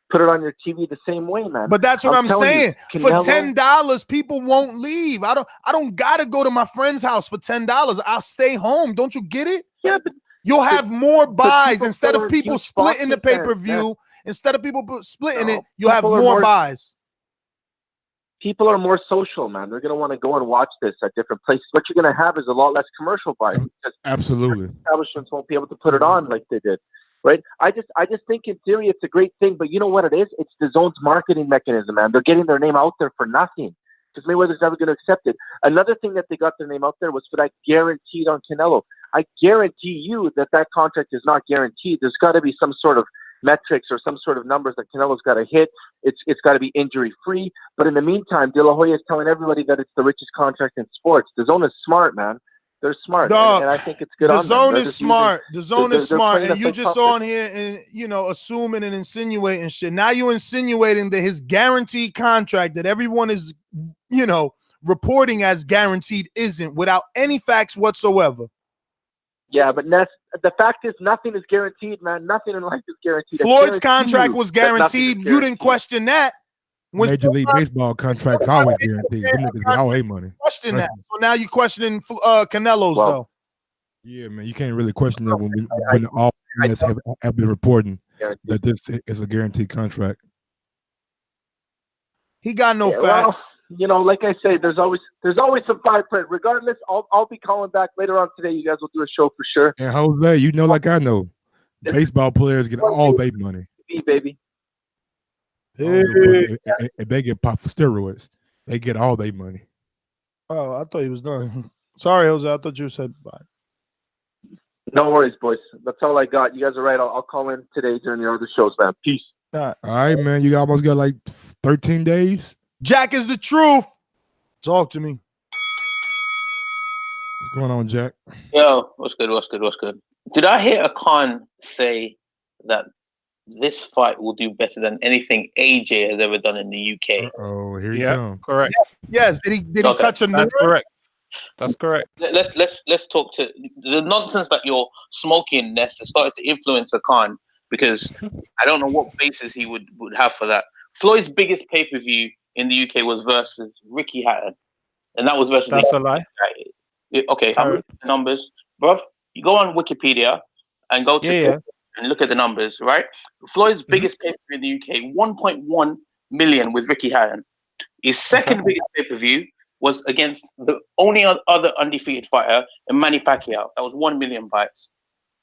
put it on your TV the same way, man. But that's what I'm saying. You, for $10, people won't leave. I don't gotta go to my friend's house for $10. I'll stay home. Don't you get it? Yeah, but you'll have more buys instead of are people huge splitting the boxing fans, pay-per-view. man. Instead of people splitting No, it, you'll have people are more more- buys. People are more social, man. They're going to want to go and watch this at different places. What you're going to have is a lot less commercial buys because Absolutely. establishments won't be able to put it on like they did, right? I just think in theory it's a great thing, but you know what it is? It's DAZN's marketing mechanism, man. They're getting their name out there for nothing because Mayweather's never going to accept it. Another thing that they got their name out there was for that guaranteed on Canelo. I guarantee you that contract is not guaranteed. There's got to be some sort of metrics or some sort of numbers that Canelo's got to hit. It's got to be injury free. But in the meantime, De La Hoya is telling everybody that it's the richest contract in sports. DAZN is smart, man. They're smart, Dog, and I think it's good the on them. zone They're is just smart. using- The zone is they're smart, playing and the you fake just puppet. on here and assuming and insinuating shit. Now you insinuating that his guaranteed contract that everyone is reporting as guaranteed isn't without any facts whatsoever. Yeah, but Ness, the fact is nothing is guaranteed, man. Nothing in life is guaranteed. I Floyd's guarantee contract you was that nothing is guaranteed. You guaranteed. didn't question that. When Major League Baseball contracts always guaranteed. Them niggas get all their money. question that. So now you questioning Canelo's though. Yeah, man, you can't really question that when all outlets have been reporting that this is a guaranteed contract. He got no Well, facts. Like I say, there's always some fine print. Regardless, I'll be calling back later on today. You guys will do a show for sure. And Jose, like I know, baseball players get all their money. Baby. If they get popped for steroids, they get all their money. Oh, I thought he was done. Sorry, Jose. I thought you said bye. No worries, boys. That's all I got. You guys are right. I'll call in today during your other shows, man. Peace. All right, man. You almost got like 13 days. Jack is the truth. Talk to me. What's going on, Jack? Yo, what's good? Did I hear Khan say that this fight will do better than anything AJ has ever done in the UK? Oh, here you go. Correct. Yes. Did he touch a nerve? That's correct. That's correct. Let's talk to the nonsense that you're smoking, Ness, has started to influence Khan because I don't know what basis he would have for that. Floyd's biggest pay-per-view in the UK was versus Ricky Hatton, and that was versus. That's a lie. Okay, I'm looking at the numbers, bro. You go on Wikipedia and go to and look at the numbers, right? Floyd's biggest pay-per-view in the UK, 1.1 million with Ricky Hatton. His second biggest pay-per-view was against the only other undefeated fighter, Manny Pacquiao. That was 1 million buys.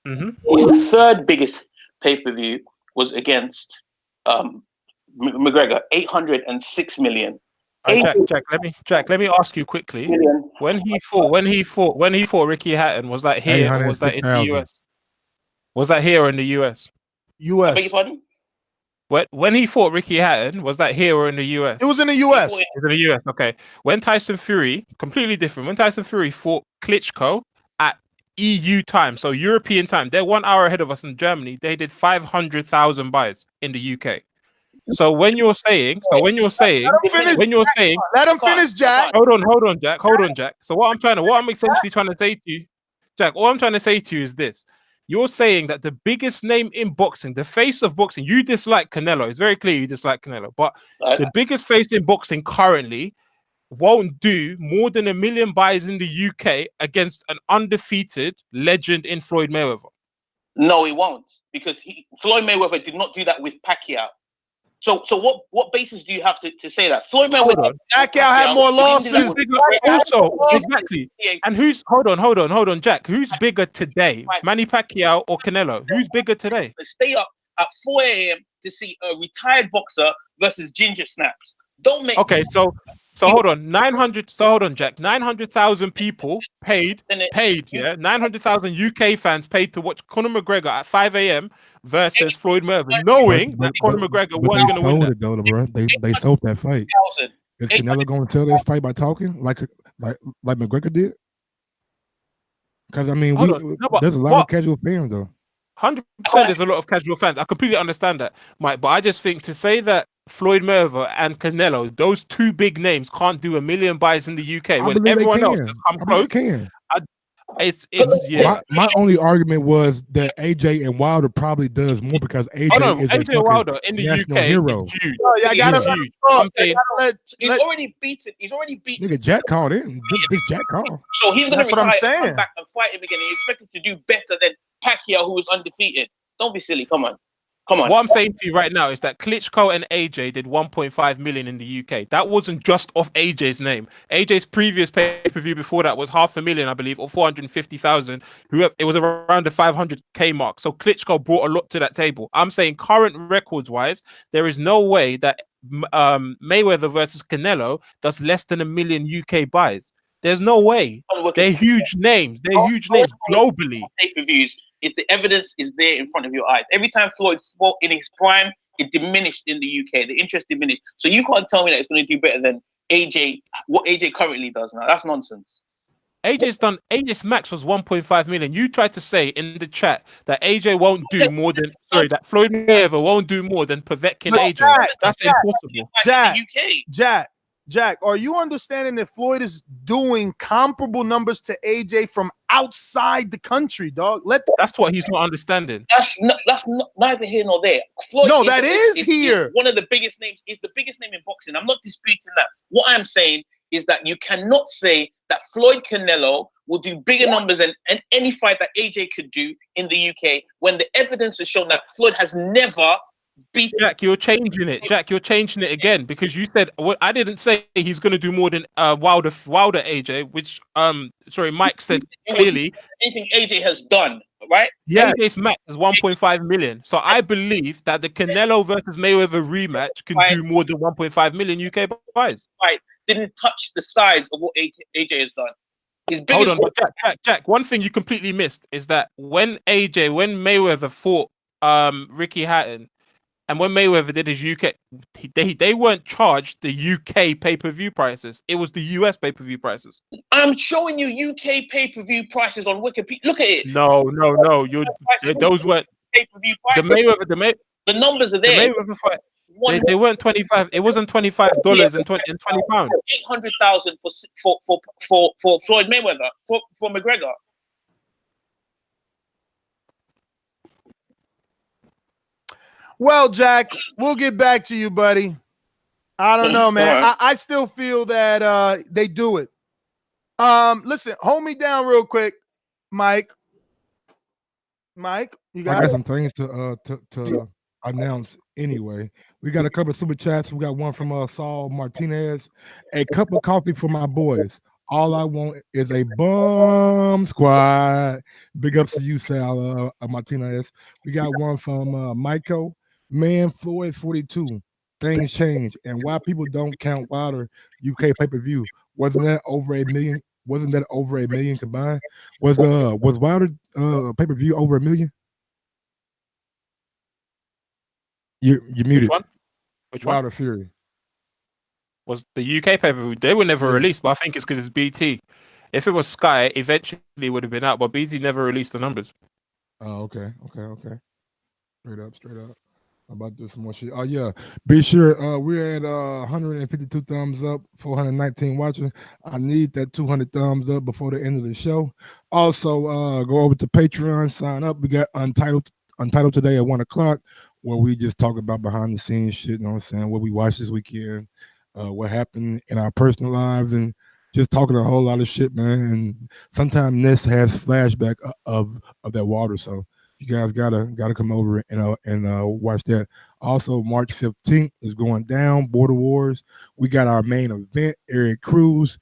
His third biggest pay-per-view was against McGregor, 806 million. Jack, let me ask you quickly. When he fought Ricky Hatton, was that here or was that in the US? Was that here or in the US? US. I beg your pardon? When he fought Ricky Hatton, was that here or in the US? It was in the US. It was in the US, okay. When Tyson Fury, completely different, when Tyson Fury fought Klitschko at EU time, so European time, they're 1 hour ahead of us in Germany, they did 500,000 buys in the UK. So when you're saying, let him finish, Jack. Hold on, Jack. So what I'm essentially trying to say to you, Jack, all I'm trying to say to you is this. You're saying that the biggest name in boxing, the face of boxing, you dislike Canelo. It's very clear you dislike Canelo, but the biggest face in boxing currently won't do more than 1 million buys in the UK against an undefeated legend in Floyd Mayweather. No, he won't, because Floyd Mayweather did not do that with Pacquiao. So what basis do you have to say that? Floyd Mayweather, Pacquiao had more losses. Also, exactly. And hold on, Jack. Who's bigger today, Manny Pacquiao or Canelo? Who's bigger today? Stay up at 4 a.m. to see a retired boxer versus ginger snaps. Don't make. Okay, so hold on, 900. So hold on, Jack. 900,000 people paid. Yeah, 900,000 UK fans paid to watch Conor McGregor at 5 a.m. versus Floyd Mayweather, knowing that Conor McGregor wasn't going to win that. Though, bro. They sold that fight. Is Canelo going to sell that fight by talking like McGregor did? Because I mean, there's a lot of casual fans though. 100%. There's a lot of casual fans. I completely understand that, Mike. But I just think to say that Floyd Mayweather and Canelo, those two big names, can't do 1 million buys in the UK I when believe they everyone else has can. come I believe close. they can. It's yeah. My only argument was that AJ and Wilder probably does more because AJ Oh no, is a AJ fucking Wilder in the national UK hero. is huge. Oh, yeah, I gotta He's let huge. him talk. I'm saying He's already beaten. He's already beaten. Nigga, Jack called in. This Jack call. So he's gonna That's what I'm retire and come saying. back and fight him again. And you expect him to do better than Pacquiao, who was undefeated. Don't be silly. Come on. Come on. what I'm saying to you right now is that Klitschko and AJ did 1.5 million in the UK. That wasn't just off AJ's name. AJ's previous pay-per-view before that was 500,000, I believe, or 450,000. It was around the 500k mark. So Klitschko brought a lot to that table. I'm saying current records-wise, there is no way that Mayweather versus Canelo does less than 1 million UK buys. There's no way. They're huge names. They're huge names globally. Pay-per-views, if the evidence is there in front of your eyes. Every time Floyd fought in his prime, it diminished in the UK. The interest diminished. So you can't tell me that it's going to do better than AJ, what AJ currently does now. That's nonsense. AJ's max was 1.5 million. You tried to say in the chat that AJ won't do more than that Floyd Mayweather won't do more than Povetkin AJ. That's impossible. Jack, are you understanding that Floyd is doing comparable numbers to AJ from outside the country, dog? That's what he's not understanding. That's not neither here nor there. Floyd No, that is here. One of the biggest names. Is the biggest name in boxing. I'm not disputing that. What I'm saying is that you cannot say that Floyd Canelo will do bigger numbers than any fight that AJ could do in the UK when the evidence has shown that Floyd has never beat. Jack, you're changing it. Jack, you're changing it again because you said I didn't say he's going to do more than Wilder AJ, which Mike said clearly. Anything AJ has done, right? Yeah. AJ's max is 1.5 million. So I believe that the Canelo versus Mayweather rematch can do more than 1.5 million UK buys. Fight didn't touch the size of what AJ has done. His Hold biggest. on, but Jack, one thing you completely missed is that when Mayweather fought Ricky Hatton, and when Mayweather did his UK, they weren't charged the UK pay-per-view prices. It was the US pay-per-view prices. I'm showing you UK pay-per-view prices on Wikipedia. Look at it. No. Those weren't pay-per-view prices. The numbers are there. The Mayweather fight. They weren't 25. It wasn't $25 and 20 pounds. 800,000 for Floyd Mayweather for McGregor. Well, Jack, we'll get back to you, buddy. I don't know, man. I still feel that they do it. Listen, hold me down real quick, Mike. Mike, you got some things to announce anyway. We got a couple of super chats. We got one from Saul Martinez. A cup of coffee for my boys. All I want is a bum squad. Big ups to you, Sal Martinez. We got one from Michael. Man, Floyd 42. Things change. And why people don't count Wilder UK pay-per-view. Wasn't that over 1 million? Wasn't that over 1 million combined? Was Wilder pay-per-view over 1 million? You muted. Which Wilder one? Fury. Was the UK pay-per-view. They were never released, but I think it's because it's BT. If it was Sky, eventually it would have been out, but BT never released the numbers. Oh, okay. Straight up. About this more shit. Oh yeah. Be sure we're at 152 thumbs up, 419 watching. I need that 200 thumbs up before the end of the show. Also, go over to Patreon, sign up. We got Untitled today at 1:00, where we just talk about behind the scenes shit, you know what I'm saying? What we watched this weekend, what happened in our personal lives, and just talking a whole lot of shit, man. And sometimes Ness has flashback of that water. So you guys gotta come over and watch that. Also, March 15th is going down. Border Wars. We got our main event. Eric Cruz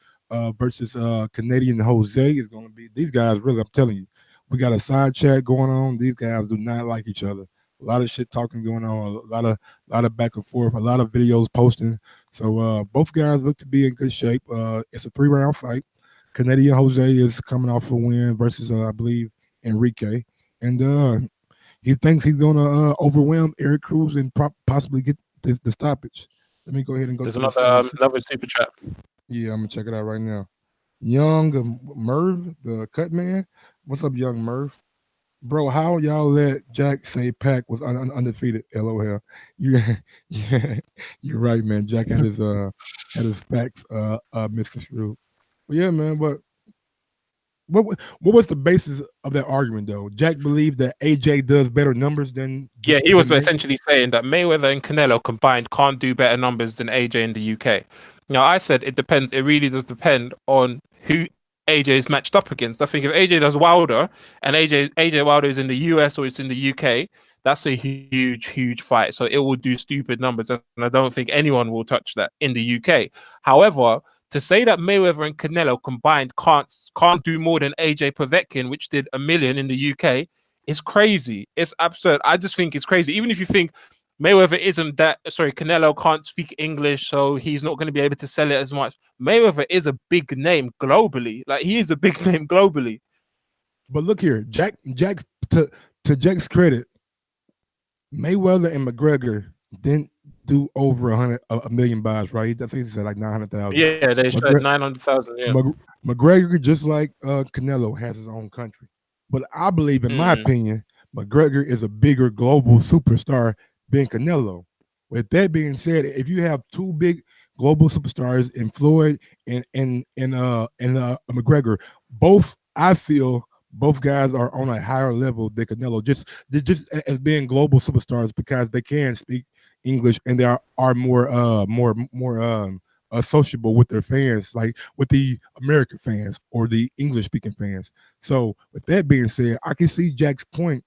versus Canadian Jose is going to be. These guys really, I'm telling you, we got a side chat going on. These guys do not like each other. A lot of shit talking going on. A lot of back and forth. A lot of videos posting. So both guys look to be in good shape. It's a 3-round fight. Canadian Jose is coming off a win versus I believe Enrique. And he thinks he's going to overwhelm Eric Cruz and possibly get the stoppage. Let me go ahead and go. There's to another super chat. Yeah, I'm going to check it out right now. Young Merv, the cut man. What's up, Young Merv? Bro, how y'all let Jack say Pac was undefeated? LOL. You, yeah, you're right, man. Jack had his facts misconstrued. But yeah, man. But what was the basis of that argument though? Jack believed that AJ does better numbers than Yeah, he was May? essentially saying that Mayweather and Canelo combined can't do better numbers than AJ in the UK. Now, I said it depends. It really does depend on who AJ is matched up against. I think if AJ does Wilder and AJ Wilder is in the US or it's in the UK, that's a huge fight. So it will do stupid numbers, and I don't think anyone will touch that in the UK. However, to say that Mayweather and Canelo combined can't do more than AJ Povetkin, which did 1 million in the UK, it's crazy. It's absurd. I just think it's crazy. Even if you think Mayweather isn't that, sorry, Canelo can't speak English, so he's not going to be able to sell it as much. Mayweather is a big name globally. Like, he is a big name globally. But look here, Jack's to Jack's credit, Mayweather and McGregor didn't do over a million buys, right? I think he said like 900,000. Yeah, they said 900,000. Yeah. McGregor, just like Canelo, has his own country. But I believe, in my opinion, McGregor is a bigger global superstar than Canelo. With that being said, if you have two big global superstars in Floyd and McGregor, I feel both guys are on a higher level than Canelo, just as being global superstars because they can speak English and they are more sociable with their fans, like with the American fans or the English speaking fans. So with that being said, I can see Jack's point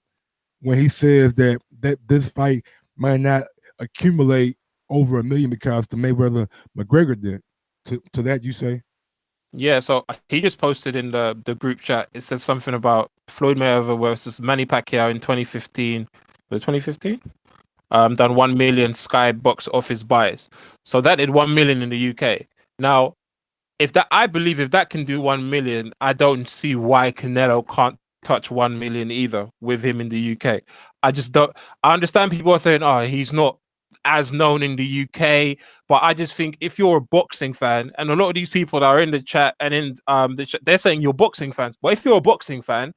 when he says that this fight might not accumulate over 1 million because the Mayweather McGregor did. To that you say? Yeah, so he just posted in the group chat. It says something about Floyd Mayweather versus Manny Pacquiao in 2015. Was it 2015? Done 1 million Sky box office buys. So that did 1 million in the UK. Now, I believe if that can do 1 million, I don't see why Canelo can't touch 1 million either with him in the UK. I just don't. I understand people are saying, "Oh, he's not as known in the UK," but I just think if you're a boxing fan, and a lot of these people that are in the chat and in they're saying you're boxing fans, but if you're a boxing fan,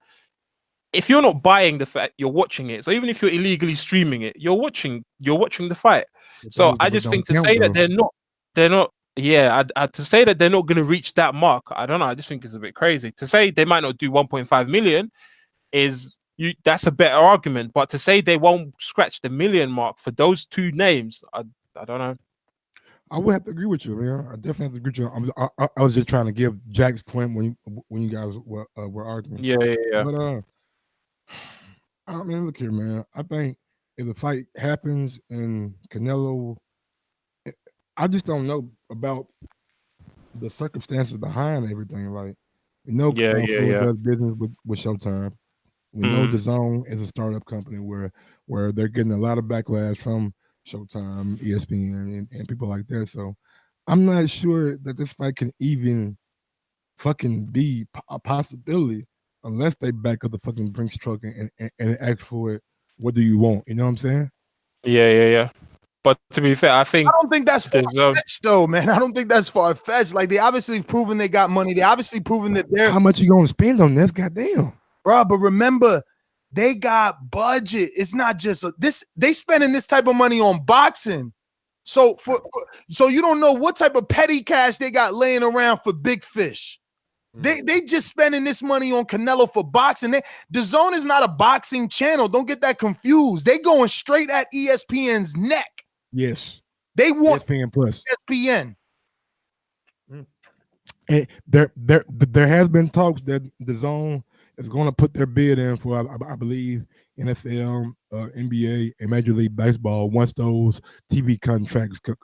if you're not buying the fact, you're watching it. So even if you're illegally streaming it, you're watching the fight. So I just think to say that they're not. Yeah, to say that they're not going to reach that mark, I don't know. I just think it's a bit crazy. To say they might not do 1.5 million that's a better argument. But to say they won't scratch the million mark for those two names, I don't know. I would have to agree with you, man. I definitely have to agree with you. I was just trying to give Jack's point when you guys were arguing. Yeah. But I mean, look here, man. I think if the fight happens and Canelo, I just don't know about the circumstances behind everything. Like, we know Floyd does business with Showtime. We know Dazn is a startup company where they're getting a lot of backlash from Showtime, ESPN, and people like that. So I'm not sure that this fight can even fucking be a possibility unless they back up the fucking Brinks truck and ask for it. What do you want? You know what I'm saying? Yeah. But to be fair, I don't think that's far-fetched, though, man. I don't think that's far-fetched. Like, they obviously proven they got money. They obviously proven that they're... How much you gonna spend on this? Goddamn. Bro, but remember, they got budget. It's not just they spending this type of money on boxing. So so you don't know what type of petty cash they got laying around for big fish. They just spending this money on Canelo for boxing. DAZN is not a boxing channel. Don't get that confused. They going straight at ESPN's neck. Yes. They want ESPN Plus. ESPN. And there has been talks that DAZN is going to put their bid in for, I believe, NFL, NBA, and Major League Baseball once those TV contracts go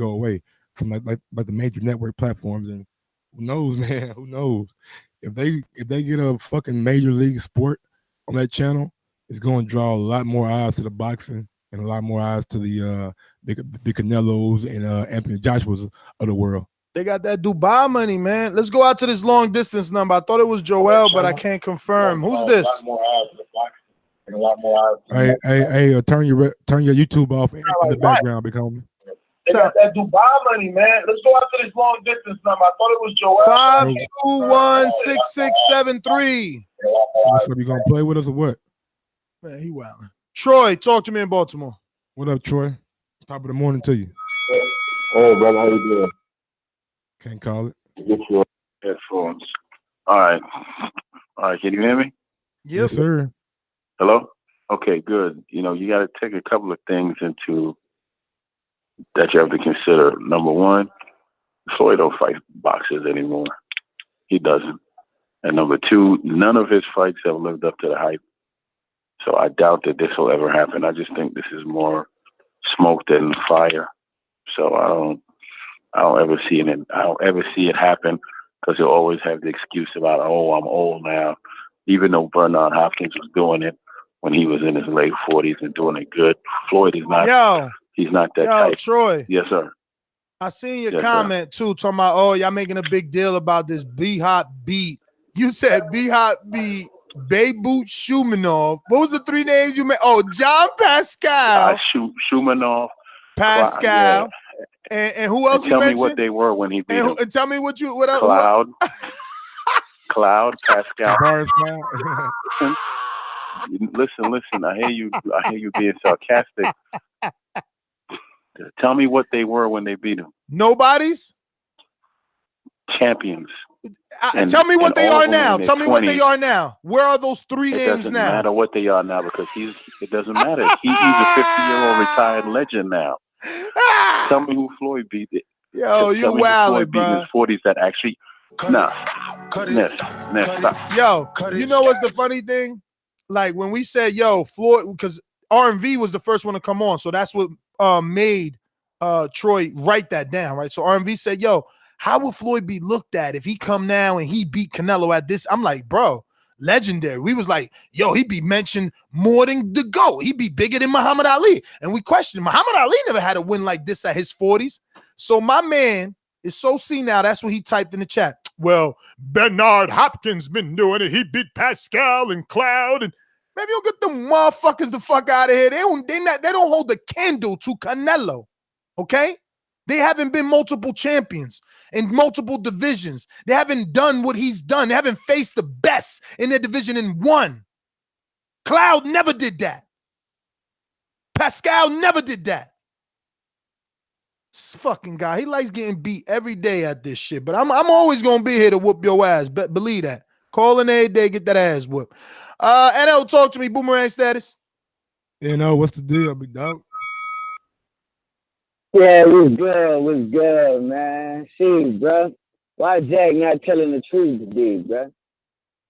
away from like the major network platforms. And who knows, man? Who knows? If they get a fucking major league sport on that channel, it's going to draw a lot more eyes to the boxing and a lot more eyes to the Canelos and Anthony Joshua's of the world. They got that Dubai money, man. Let's go out to this long distance number. I thought it was Joel, but I can't confirm. Who's this? Hey, turn your YouTube off in the background, big homie. They got that Dubai money, man. Let's go out to this long distance number. I thought it was Joel. 521-6673. So what's up? You gonna play with us or what? Man, he wildin'. Troy, talk to me in Baltimore. What up, Troy? Top of the morning to you. Hey, brother, how you doing? Can't call it. Get your headphones. All right. All right, can you hear me? Yes, sir. Hello? Okay, good. You know, you got to take a couple of things into that you have to consider. Number one, Floyd don't fight boxers anymore. He doesn't. And number two, none of his fights have lived up to the hype. So I doubt that this will ever happen. I just think this is more smoke than fire. So I don't ever see it happen because you'll always have the excuse about, oh, I'm old now. Even though Bernard Hopkins was doing it when he was in his late 40s and doing it good. Floyd is not. He's not that type. Troy. Yes, sir. I seen your Yes, comment too, talking about, oh, y'all making a big deal about this B-Hop beat. You said B-Hop beat Beirut Shumanov. What was the three names you made? Oh, John Pascal. Shumanov. Pascal. And who else and you tell mentioned? me what they were when he beat him. And tell me what else? Cloud. Cloud, Pascal. Listen. I hear you being sarcastic. Tell me what they were when they beat him. Nobody's? Champions. Tell me what they are now. Tell me 20s. what they are now. Where are those three names now? It doesn't matter what they are now because it doesn't matter. He's a 50-year-old retired legend now. Tell me who Floyd beat. Yo, you wildin', bro. In his 40s that actually. Nah. Yo, you know what's the funny thing? Like when we said, yo, Floyd, because R&V was the first one to come on. So that's what made Troy write that down, right? So R&V said, yo, how would Floyd be looked at if he come now and he beat Canelo at this? I'm like, bro, legendary. We was like, yo, he'd be mentioned more than the GOAT. He'd be bigger than Muhammad Ali. And we questioned, Muhammad Ali never had a win like this at his 40s. So my man is so senile. That's what he typed in the chat. Well, Bernard Hopkins been doing it. He beat Pascal and Cloud. And maybe you'll get them motherfuckers the fuck out of here. They don't hold the candle to Canelo. Okay? They haven't been multiple champions in multiple divisions. They haven't done what he's done. They haven't faced the best in their division and won. Cloud never did that. Pascal never did that. This fucking guy, he likes getting beat every day at this shit. But I'm always gonna be here to whoop your ass. Believe that. Calling every day, get that ass whooped. NL, talk to me. Boomerang status. What's the deal, big dog? Yeah, was good, man. Shit, bro. Why Jack not telling the truth today, bro?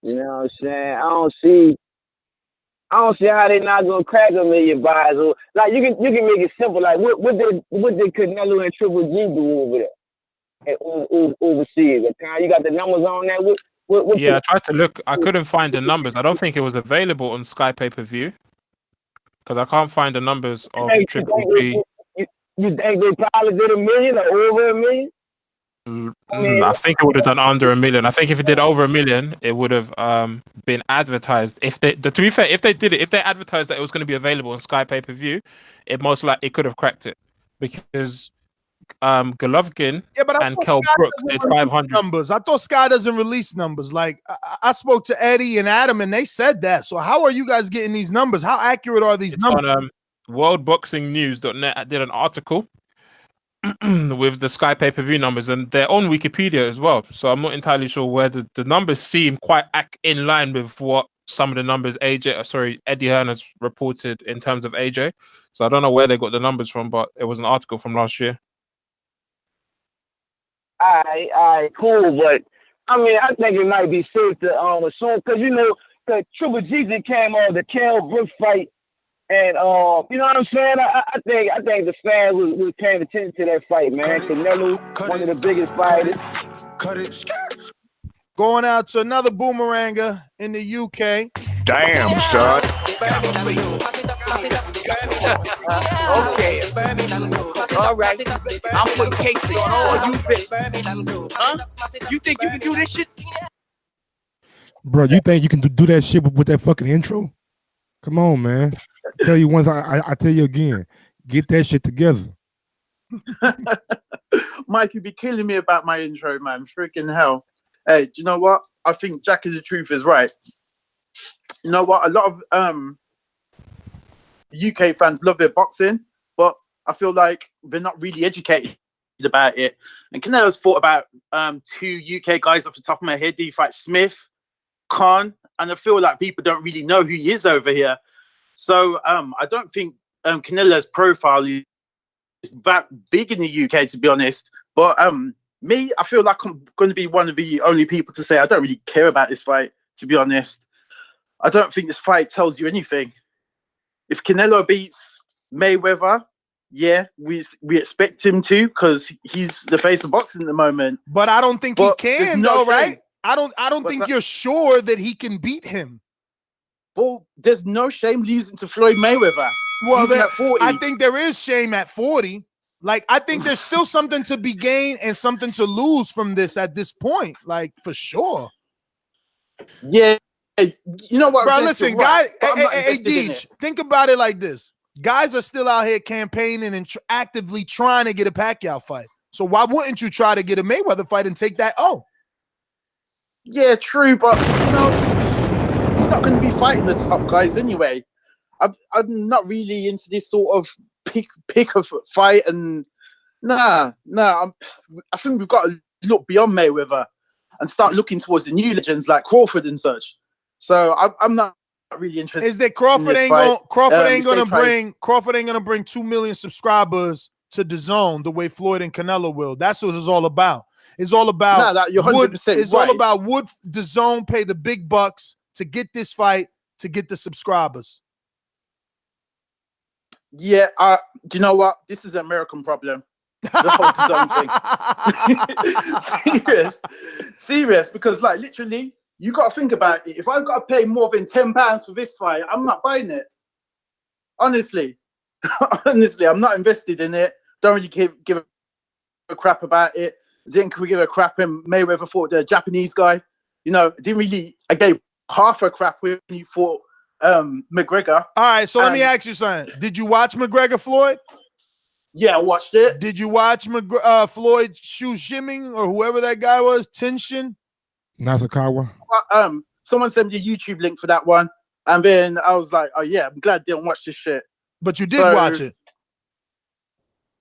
You know what I'm saying? I don't see how they not gonna crack a million buys. Or like you can make it simple. Like what did Canelo and Triple G do over there and overseas? Okay? You got the numbers on that? What I tried to look. I couldn't find the numbers. I don't think it was available on Sky Pay-Per-View because I can't find the numbers of Triple G. You think they probably did $1 million or over $1 million? I think it would have done under $1 million. I think if it did over $1 million, it would have been advertised. To be fair, if they advertised that it was going to be available on Sky Pay-Per-View, it most likely could have cracked it because Golovkin and Kell Brooks did 500 numbers. I thought Sky doesn't release numbers. Like I spoke to Eddie and Adam, and they said that. So how are you guys getting these numbers? How accurate are these numbers? On worldboxingnews.net did an article with the Sky pay-per-view numbers, and they're on Wikipedia as well. So I'm not entirely sure where the numbers seem quite in line with what some of the numbers Eddie Hearn has reported in terms of AJ. So I don't know where they got the numbers from, but it was an article from last year. All right, cool. But I mean, I think it might be safe to assume because the Triple G just came on the Kell Brooks fight. And you know what I'm saying? I think the fans was paying attention to that fight, man. Canelo, one of the biggest fighters. Going out to another boomeranger in the UK. Damn, son. Okay. All right. I'm putting cases on all you bitches. Huh? You think you can do this shit? Bro, you think you can do that shit with that fucking intro? Come on, man. I tell you once, I tell you again. Get that shit together. Mike, you be killing me about my intro, man. Freaking hell. Hey, do you know what? I think Jack of the Truth is right. you know what? A lot of UK fans love their boxing, but I feel like they're not really educated about it. And Canelo's fought about 2 UK guys off the top of my head. He fight Smith, Khan, and I feel like people don't really know who he is over here. So I don't think Canelo's profile is that big in the UK, to be honest. But me, I feel like I'm going to be one of the only people to say I don't really care about this fight, to be honest. I don't think this fight tells you anything. If Canelo beats Mayweather, yeah, we expect him to, because he's the face of boxing at the moment. But I don't think he can, no though, right? shame. I don't think you're sure that he can beat him. Well, there's no shame losing to Floyd Mayweather. Well, even at 40. I think there is shame at 40. Like, I think there's still something to be gained and something to lose from this at this point. Like, for sure. Yeah. You know what, bro? Vince, Listen, you're right, guys. but I'm not Hey, invested in Deej, it. think about it like this: guys are still out here campaigning and actively trying to get a Pacquiao fight. So why wouldn't you try to get a Mayweather fight and take that? Oh, yeah, true, but you know, he's not going to be fighting the top guys anyway. I'm not really into this sort of pick of fight, and I think we've got to look beyond Mayweather and start looking towards the new legends like Crawford and such. So I'm not really interested. is that Crawford ain't gonna Crawford ain't gonna bring 2 million subscribers to Dazn the way Floyd and Canelo will. That's what it's all about. It's all about you're 100% It's right. all about would Dazn pay the big bucks to get this fight, to get the subscribers. Yeah, do you know what? This is an American problem. The whole thing. serious, because like literally, you got to think about it. If I've got to pay more than £10 for this fight, I'm not buying it. Honestly, I'm not invested in it. Don't really give a crap about it. Didn't give a crap when Mayweather fought the Japanese guy. You know, I gave half a crap when you fought McGregor. All right, so let me ask you something. Did you watch McGregor Floyd? Yeah, I watched it. Did you watch Floyd Shu Shiming or whoever that guy was? Tenshin? Nasakawa. Someone sent me a YouTube link for that one, and then I was like, oh yeah, I'm glad I didn't watch this shit. But you did watch it.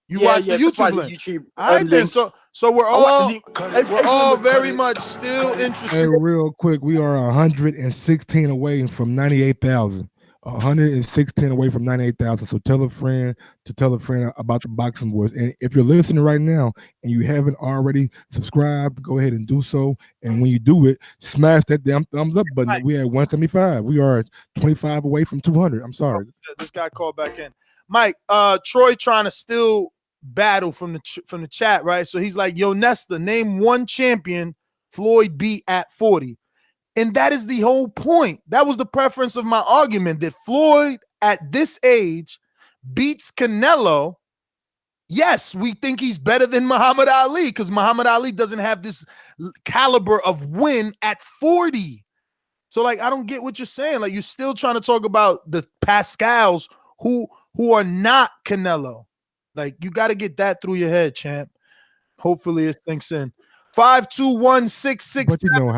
You watched the YouTube link. All right, then. So we're all very much still interested. Hey, real quick, we are 116 away from 98,000. 116 away from 98,000. So tell a friend to tell a friend about the Boxing Voice. And if you're listening right now and you haven't already subscribed, go ahead and do so. And when you do it, smash that damn thumbs up button. We at 175. We are 25 away from 200. I'm sorry. This guy called back in. Mike, Troy trying to still battle from the chat, right? So he's like, yo, Nesta, name one champion Floyd beat at 40. And that is the whole point. That was the preference of my argument, that Floyd at this age beats Canelo. Yes, we think he's better than Muhammad Ali because Muhammad Ali doesn't have this caliber of win at 40. So, like, I don't get what you're saying. Like, you're still trying to talk about the Pascals who are not Canelo. Like, you got to get that through your head, champ. Hopefully it sinks in. 521-667. But you know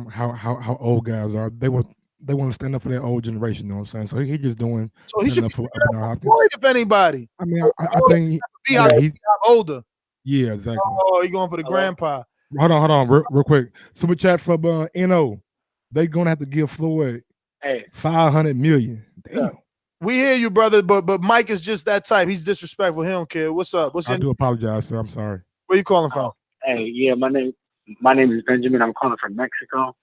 how old guys are. They want to stand up for their old generation. You know what I'm saying? So he just doing. So he should be Floyd, if anybody. I mean, I think he's older. Yeah, exactly. Oh, he going for the grandpa. Hold on, real quick. Super chat from NO. They gonna have to give Floyd 500 million. Damn. We hear you, brother, but Mike is just that type. He's disrespectful. He don't care. What's up? I do apologize, sir. I'm sorry. Where you calling from? Hey, yeah, my name is Benjamin. I'm calling from Mexico.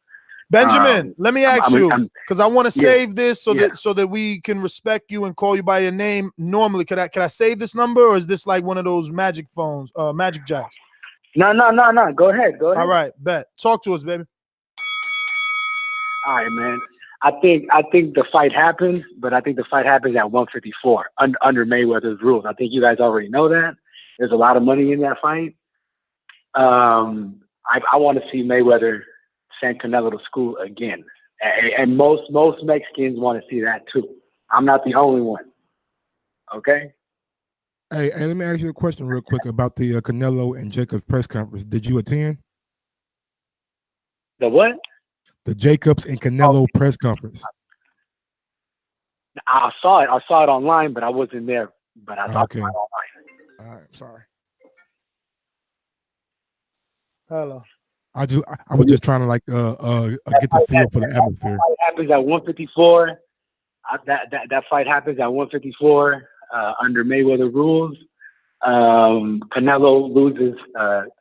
Benjamin, let me ask you, because I want to save this so yeah. that we can respect you and call you by your name normally. Could I save this number, or is this like one of those magic phones, magic jacks? No. Go ahead. All right, bet. Talk to us, baby. All right, man. I think the fight happens, but I think the fight happens at 154 under Mayweather's rules. I think you guys already know that. There's a lot of money in that fight. I want to see Mayweather send Canelo to school again, and most Mexicans want to see that too. I'm not the only one. Okay. Hey, let me ask you a question real quick about the Canelo and Jacobs press conference. Did you attend? The what? The Jacobs and Canelo press conference. I saw it. I saw it online, but I wasn't there. But I saw it online. All right. Sorry. Hello. I was just trying to like get the feel for the atmosphere. Fight happens at 154. That fight happens at 154 under Mayweather rules. Canelo loses.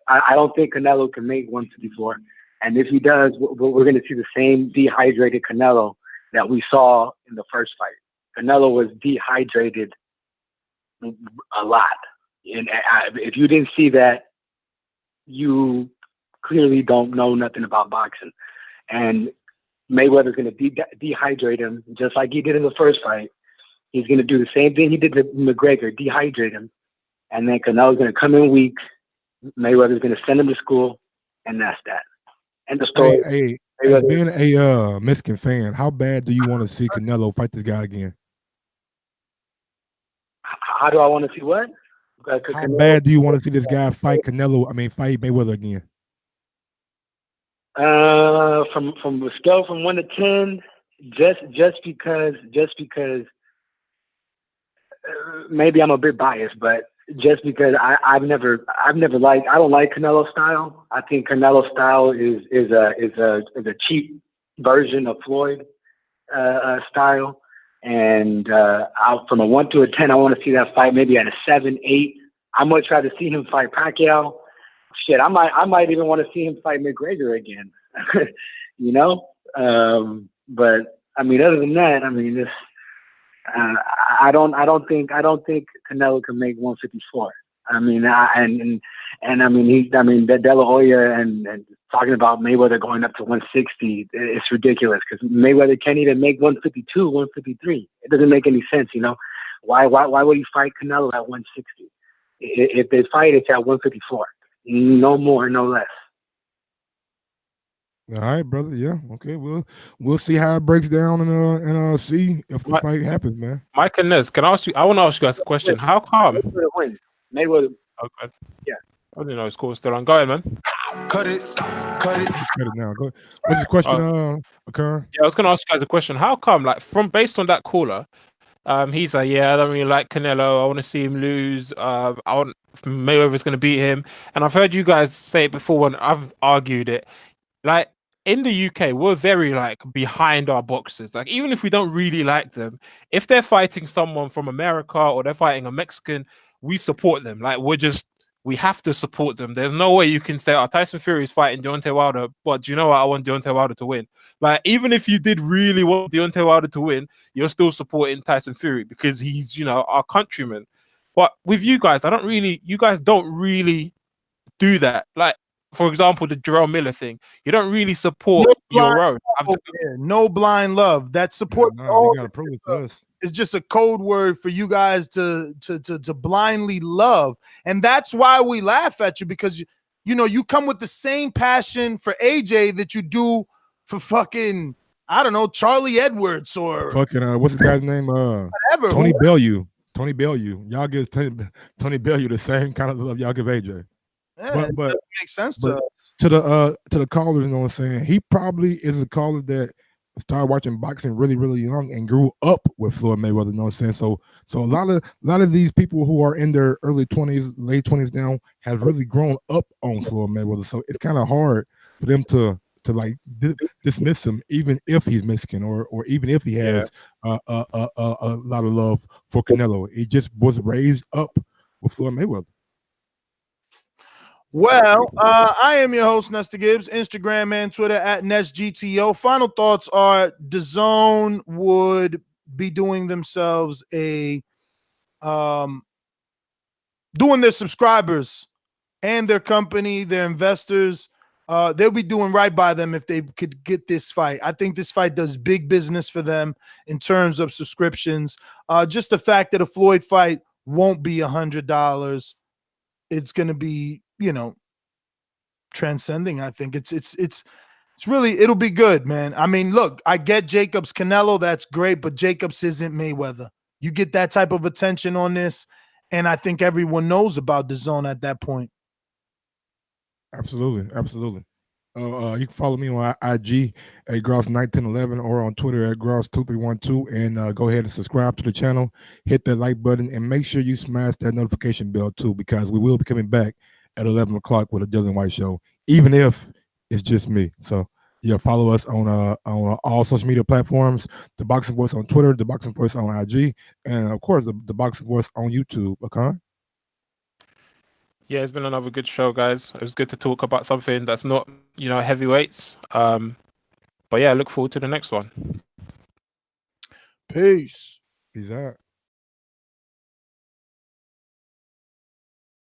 I don't think Canelo can make 154. And if he does, we're going to see the same dehydrated Canelo that we saw in the first fight. Canelo was dehydrated a lot. And if you didn't see that, you clearly don't know nothing about boxing. And Mayweather's going to dehydrate him just like he did in the first fight. He's going to do the same thing he did to McGregor, dehydrate him. And then Canelo's going to come in weak. Mayweather's going to send him to school, and that's that. And the story. Hey, as being a Mexican fan, how bad do you want to see Canelo fight this guy again? How do I want to see what? How bad do you want to see this guy fight Canelo? I mean, fight Mayweather again? From a scale from 1 to 10, just because maybe I'm a bit biased, but just because I don't like Canelo style. I think Canelo style is a cheap version of Floyd style. And from a 1 to a 10, I want to see that fight maybe at a 7, 8. I'd much rather see him fight Pacquiao. Shit, I might even want to see him fight McGregor again. You know? But I mean, other than that, I mean, this. I don't think Canelo can make 154. I mean, De La Hoya and talking about Mayweather going up to 160, it's ridiculous because Mayweather can't even make 152, 153. It doesn't make any sense, you know. Why would he fight Canelo at 160? If they fight, it's at 154. No more, no less. All right, brother. Yeah. Okay. We'll see how it breaks down and see if the fight happens, man. Mike and Nez, can I ask you? I want to ask you guys a question. How come? Mayweather. Okay. Yeah. I didn't know it's cool. Still on. Go ahead, man. Cut it. Cut it now. Go. What's the question, Karen? Yeah, I was going to ask you guys a question. How come, like, based on that caller, he's like, yeah, I don't really like Canelo. I want to see him lose. I want Mayweather's going to beat him. And I've heard you guys say it before when I've argued it. Like, in the UK, we're very like behind our boxers. Like, even if we don't really like them, if they're fighting someone from America or they're fighting a Mexican, we support them. Like, we have to support them. There's no way you can say, oh, Tyson Fury is fighting Deontay Wilder, but do you know what? I want Deontay Wilder to win. Like, even if you did really want Deontay Wilder to win, you're still supporting Tyson Fury because he's, our countryman. But with you guys, you guys don't really do that. Like, for example, the Jarrell Miller thing, you don't really support your own. No blind love. That support you gotta prove it to us. is just a code word for you guys to blindly love, and that's why we laugh at you because you come with the same passion for AJ that you do for fucking I don't know Charlie Edwards or fucking what's the guy's name? Whatever. Tony Bellew. Tony Bellew. Y'all give Tony Bellew the same kind of love y'all give AJ. Yeah, but it makes sense to us. To the callers, you know what I'm saying? He probably is a caller that started watching boxing really, really young and grew up with Floyd Mayweather, you know what I'm saying? So a lot of these people who are in their early 20s, late 20s now have really grown up on Floyd Mayweather. So it's kind of hard for them to like dismiss him, even if he's Mexican or even if he has a lot of love for Canelo. He just was raised up with Floyd Mayweather. Well, I am your host, Nestor Gibbs, Instagram and Twitter at NestGTO. Final thoughts are Dazn would be doing themselves doing their subscribers and their company, their investors, they'll be doing right by them if they could get this fight. I think this fight does big business for them in terms of subscriptions. Just the fact that a Floyd fight won't be $100. It's going to be, transcending. I think it's really, it'll be good, man. I mean, look, I get Jacobs Canelo, that's great, but Jacobs isn't Mayweather. You get that type of attention on this, and I think everyone knows about Dazn at that point. Absolutely. You can follow me on IG at Gross1911 or on Twitter at Gross2312. And go ahead and subscribe to the channel. Hit that like button and make sure you smash that notification bell too, because we will be coming back at 11 o'clock with a Dylan White show, even if it's just me. So yeah, follow us on all social media platforms. The Boxing Voice on Twitter, The Boxing Voice on IG, and of course the Boxing Voice on YouTube. Akan? Yeah, it's been another good show, guys. It was good to talk about something that's not, heavyweights. But yeah, I look forward to the next one. Peace. Peace out.